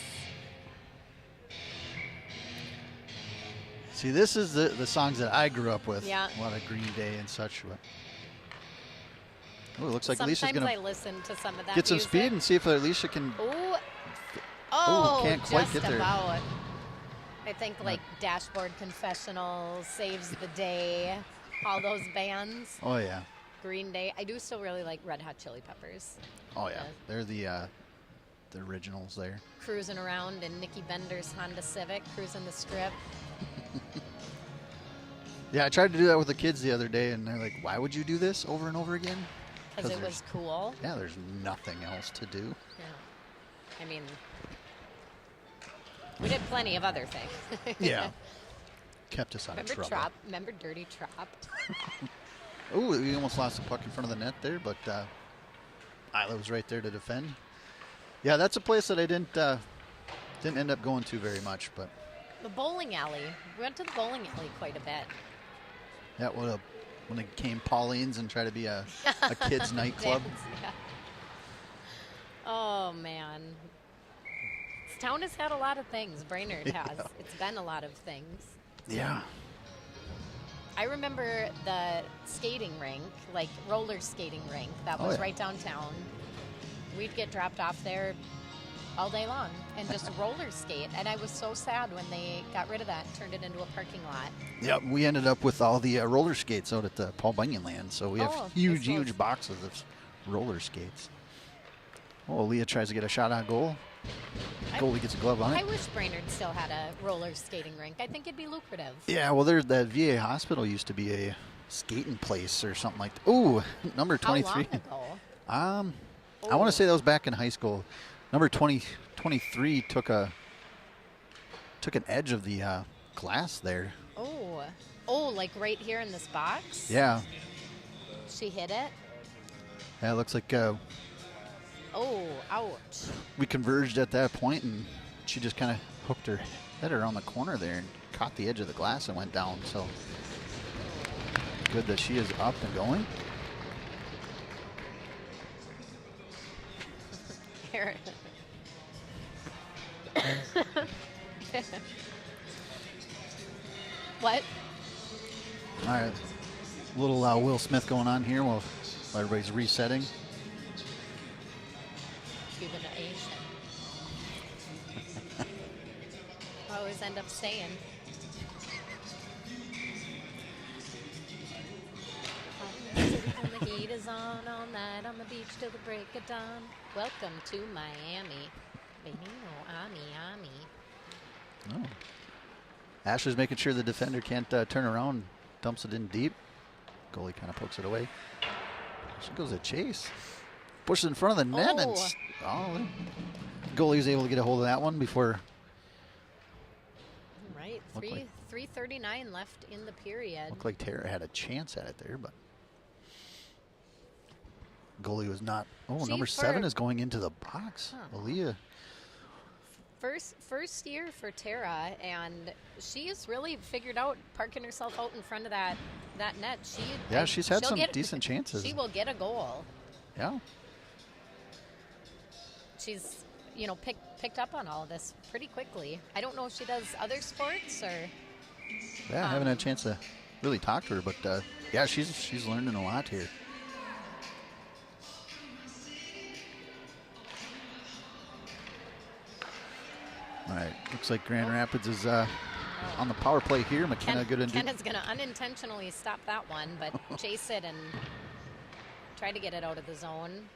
[SPEAKER 2] See, this is the songs that I grew up with.
[SPEAKER 1] Yeah.
[SPEAKER 2] A lot of Green Day and such. But oh, it looks like
[SPEAKER 1] Sometimes
[SPEAKER 2] Alicia's going
[SPEAKER 1] I
[SPEAKER 2] to
[SPEAKER 1] listen to some of that
[SPEAKER 2] get some
[SPEAKER 1] music.
[SPEAKER 2] speed and see if Alicia can.
[SPEAKER 1] Oh,
[SPEAKER 2] can't quite
[SPEAKER 1] just
[SPEAKER 2] get there.
[SPEAKER 1] about. I think like Dashboard Confessional, Saves the Day, all those bands.
[SPEAKER 2] Oh, yeah.
[SPEAKER 1] Green Day. I do still really like Red Hot Chili Peppers.
[SPEAKER 2] Oh, yeah. They're the originals there.
[SPEAKER 1] Cruising around in Nikki Bender's Honda Civic, cruising the strip.
[SPEAKER 2] Yeah, I tried to do that with the kids the other day, and they're like, why would you do this over and over again?
[SPEAKER 1] Because it was cool.
[SPEAKER 2] Yeah, there's nothing else to do.
[SPEAKER 1] Yeah. I mean, we did plenty of other things.
[SPEAKER 2] Yeah. Kept us out of
[SPEAKER 1] Remember
[SPEAKER 2] trouble.
[SPEAKER 1] Remember Dirty Trop?
[SPEAKER 2] Oh, we almost lost the puck in front of the net there, but Isla was right there to defend. Yeah, that's a place that I didn't end up going to very much, but
[SPEAKER 1] The bowling alley. We went to the bowling alley quite a bit.
[SPEAKER 2] that when it came Pauline's and tried to be a kids' nightclub.
[SPEAKER 1] Dance, yeah. Oh, man. This town has had a lot of things. Brainerd has.
[SPEAKER 2] Yeah.
[SPEAKER 1] It's been a lot of things.
[SPEAKER 2] Yeah.
[SPEAKER 1] I remember the skating rink, like roller skating rink, that was right downtown. We'd get dropped off there all day long and just roller skate. And I was so sad when they got rid of that and turned it into a parking lot.
[SPEAKER 2] Yep, we ended up with all the roller skates out at the Paul Bunyan land, so we have huge boxes of roller skates. Oh, Leah tries to get a shot on goal. Goalie gets a glove on it.
[SPEAKER 1] I wish Brainerd still had a roller skating rink. I think it'd be lucrative.
[SPEAKER 2] Yeah, well, there's that VA hospital used to be a skating place or something like that. Ooh, number 23.
[SPEAKER 1] How long ago?
[SPEAKER 2] I want to say that was back in high school. Number 23 took an edge of the glass there.
[SPEAKER 1] Oh, like right here in this box?
[SPEAKER 2] Yeah.
[SPEAKER 1] She hit it?
[SPEAKER 2] Yeah, it looks like
[SPEAKER 1] Oh, ouch.
[SPEAKER 2] we converged at that point, and she just kind of hooked her head around the corner there and caught the edge of the glass and went down. So good that she is up and going.
[SPEAKER 1] Here. What?
[SPEAKER 2] All right, little Will Smith going on here while everybody's resetting.
[SPEAKER 1] Cuban to Asian. I always end up staying. When the heat is on all night on the beach till the break of dawn. Welcome to Miami. Benino, Ami.
[SPEAKER 2] Oh. Ashley's making sure the defender can't turn around, dumps it in deep. Goalie kind of pokes it away. She goes to chase. Pushes in front of the net. And goalie's able to get a hold of that one before.
[SPEAKER 1] Right, 3:39 left in the period.
[SPEAKER 2] Looked like Tara had a chance at it there, but. Goalie was not. Oh,
[SPEAKER 1] She
[SPEAKER 2] number 7
[SPEAKER 1] for-
[SPEAKER 2] is going into the box.
[SPEAKER 1] Huh.
[SPEAKER 2] Aaliyah.
[SPEAKER 1] First year for Tara, and she has really figured out parking herself out in front of that net.
[SPEAKER 2] She's had
[SPEAKER 1] she'll
[SPEAKER 2] some decent chances.
[SPEAKER 1] She will get a goal.
[SPEAKER 2] Yeah.
[SPEAKER 1] She's picked up on all of this pretty quickly. I don't know if she does other sports or.
[SPEAKER 2] Yeah, I haven't had a chance to really talk to her, but she's learning a lot here. All right, looks like Grand Rapids is on the power play here. McKenna good and
[SPEAKER 1] Kenna's going to unintentionally stop that one, but chase it and try to get it out of the zone.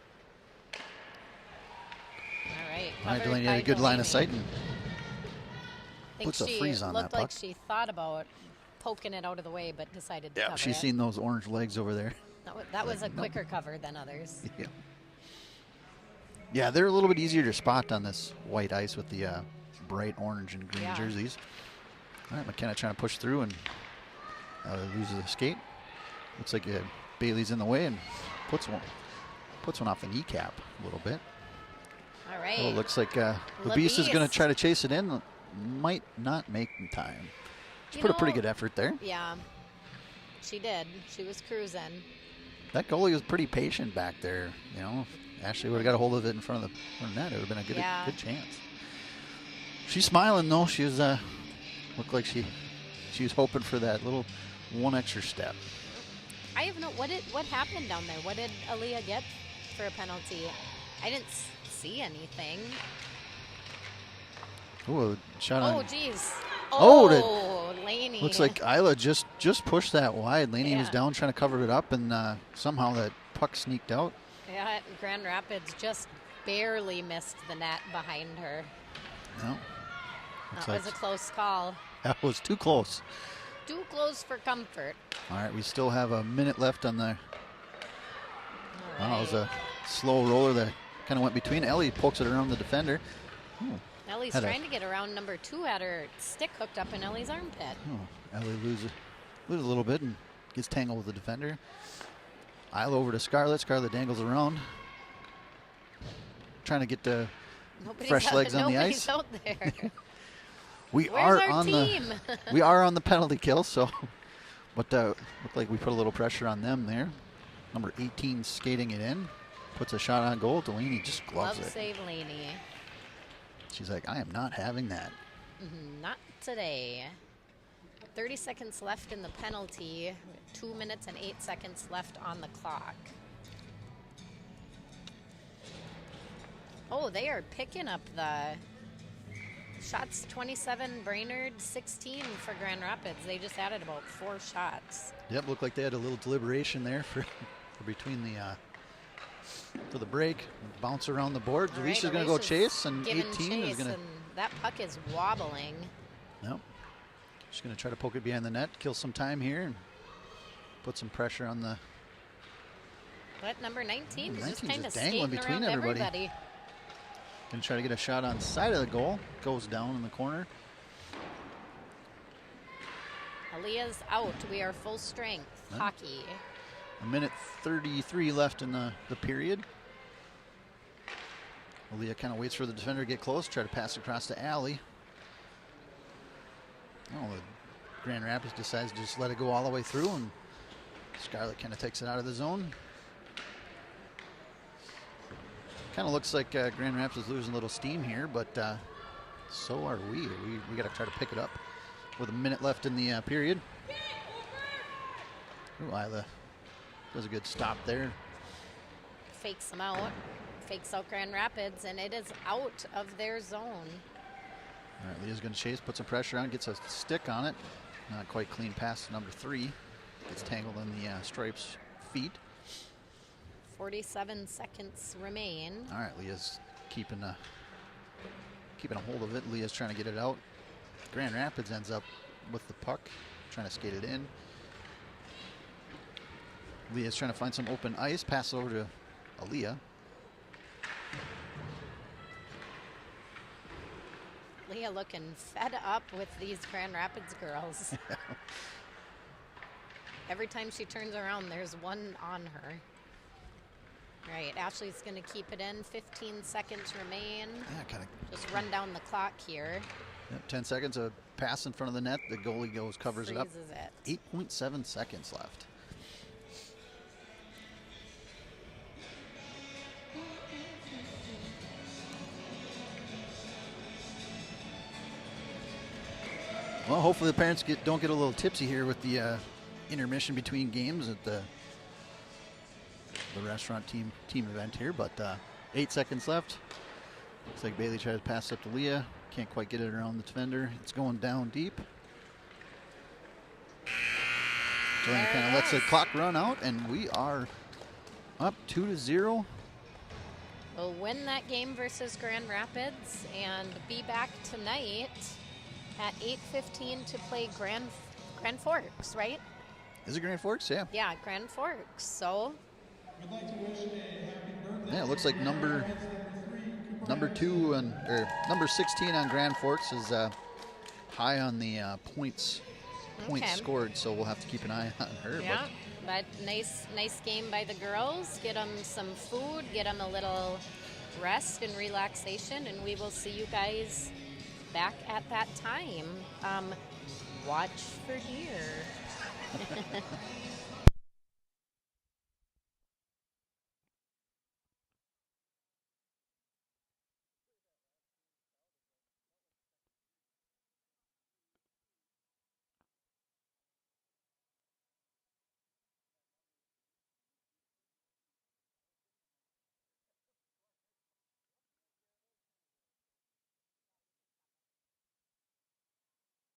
[SPEAKER 1] All right.
[SPEAKER 2] All right, Delaney had a good line of sight and puts a
[SPEAKER 1] she
[SPEAKER 2] freeze on that
[SPEAKER 1] looked like
[SPEAKER 2] puck.
[SPEAKER 1] she thought about poking it out of the way, but decided to cover
[SPEAKER 2] she's
[SPEAKER 1] it.
[SPEAKER 2] seen those orange legs over there.
[SPEAKER 1] That was a quicker cover than others.
[SPEAKER 2] Yeah. Yeah, they're a little bit easier to spot on this white ice with the bright orange and green jerseys. All right, McKenna trying to push through and loses the skate. Looks like Bailey's in the way and puts one off the kneecap a little bit.
[SPEAKER 1] All right.
[SPEAKER 2] Oh, looks like LaBeiste is going to try to chase it in. Might not make in time. She put a pretty good effort there.
[SPEAKER 1] Yeah, she did. She was cruising.
[SPEAKER 2] That goalie was pretty patient back there. You know, if Ashley would have got a hold of it in front of the net, it would have been a good chance. She's smiling though. She was looked like she was hoping for that little one extra step.
[SPEAKER 1] I have what happened down there? What did Aaliyah get for a penalty? I didn't see anything.
[SPEAKER 2] Oh, shot on.
[SPEAKER 1] Oh, geez. Laney.
[SPEAKER 2] Looks like Isla just pushed that wide. Laney was down trying to cover it up, and somehow that puck sneaked out.
[SPEAKER 1] Yeah, Grand Rapids just barely missed the net behind her.
[SPEAKER 2] No.
[SPEAKER 1] That was a close call.
[SPEAKER 2] That was too close.
[SPEAKER 1] Too close for comfort.
[SPEAKER 2] All right, we still have a minute left on the.
[SPEAKER 1] Right.
[SPEAKER 2] Wow, it was a slow roller that kind of went between. Ellie pokes it around the defender. Ooh.
[SPEAKER 1] Ellie's trying to get around number 2, had her stick hooked up in Ellie's armpit.
[SPEAKER 2] Oh, Ellie loses a little bit and gets tangled with the defender. Isla over to Scarlett. Scarlett dangles around. Trying to get the fresh legs on the ice.
[SPEAKER 1] Nobody's out there.
[SPEAKER 2] We
[SPEAKER 1] Where's
[SPEAKER 2] are
[SPEAKER 1] our
[SPEAKER 2] on
[SPEAKER 1] team?
[SPEAKER 2] we are on the penalty kill, so but looked like we put a little pressure on them there. Number 18 skating it in. Puts a shot on goal. Delaney just gloves it.
[SPEAKER 1] Love save Laney.
[SPEAKER 2] She's like, I am not having that.
[SPEAKER 1] Not today. 30 seconds left in the penalty. 2 minutes and 8 seconds left on the clock. Oh, they are picking up the shots. 27 Brainerd, 16 for Grand Rapids. They just added about 4 shots.
[SPEAKER 2] Yep, looked like they had a little deliberation there for between the for the break. Bounce around the board. Alicia's going to go chase, and 18 is going to.
[SPEAKER 1] That puck is wobbling.
[SPEAKER 2] Nope. She's going to try to poke it behind the net, kill some time here, and put some pressure on the.
[SPEAKER 1] But number 19 is just
[SPEAKER 2] 19's
[SPEAKER 1] kind of
[SPEAKER 2] dangling
[SPEAKER 1] skating
[SPEAKER 2] between
[SPEAKER 1] around
[SPEAKER 2] everybody.
[SPEAKER 1] everybody.
[SPEAKER 2] Going to try to get a shot on the side of the goal. Goes down in the corner.
[SPEAKER 1] Aaliyah's out. We are full strength. Hockey.
[SPEAKER 2] A minute 33 left in the period. Aaliyah kind of waits for the defender to get close, try to pass across to Allie. Oh, the Grand Rapids decides to just let it go all the way through, and Scarlett kind of takes it out of the zone. Kind of looks like Grand Rapids is losing a little steam here, but so are we. We got to try to pick it up with a minute left in the period. Ooh, Isla does a good stop there.
[SPEAKER 1] Fakes them out. Fakes out Grand Rapids, and it is out of their zone.
[SPEAKER 2] All right, Leah's going to chase, put some pressure on, gets a stick on it. Not quite clean pass to number 3. Gets tangled in the Stripes' feet.
[SPEAKER 1] 47 seconds remain.
[SPEAKER 2] All right, Leah's keeping a hold of it. Leah's trying to get it out. Grand Rapids ends up with the puck, trying to skate it in. Leah's trying to find some open ice, pass it over to Aaliyah.
[SPEAKER 1] Leah looking fed up with these Grand Rapids girls. Every time she turns around, there's one on her. Right, Ashley's going to keep it in. 15 seconds remain.
[SPEAKER 2] Yeah, kind of.
[SPEAKER 1] Just run down the clock here.
[SPEAKER 2] 10 seconds, a pass in front of the net. The goalie goes, covers it up.
[SPEAKER 1] Freezes it.
[SPEAKER 2] 8.7 seconds left. Well, hopefully the parents don't get a little tipsy here with the intermission between games at the restaurant team event here. But 8 seconds left. Looks like Bailey tries to pass up to Leah. Can't quite get it around the defender. It's going down deep. Joanna kind of lets the clock run out, and we are up 2-0.
[SPEAKER 1] We'll win that game versus Grand Rapids and be back tonight at 8:15 to play Grand Forks, right?
[SPEAKER 2] Is it Grand Forks? Yeah.
[SPEAKER 1] Yeah, Grand Forks. So.
[SPEAKER 2] Yeah, it looks like number 2 and or number 16 on Grand Forks is high on the points scored, so we'll have to keep an eye on her.
[SPEAKER 1] Yeah, but nice game by the girls. Get them some food, get them a little rest and relaxation, and we will see you guys back at that time. Watch for deer.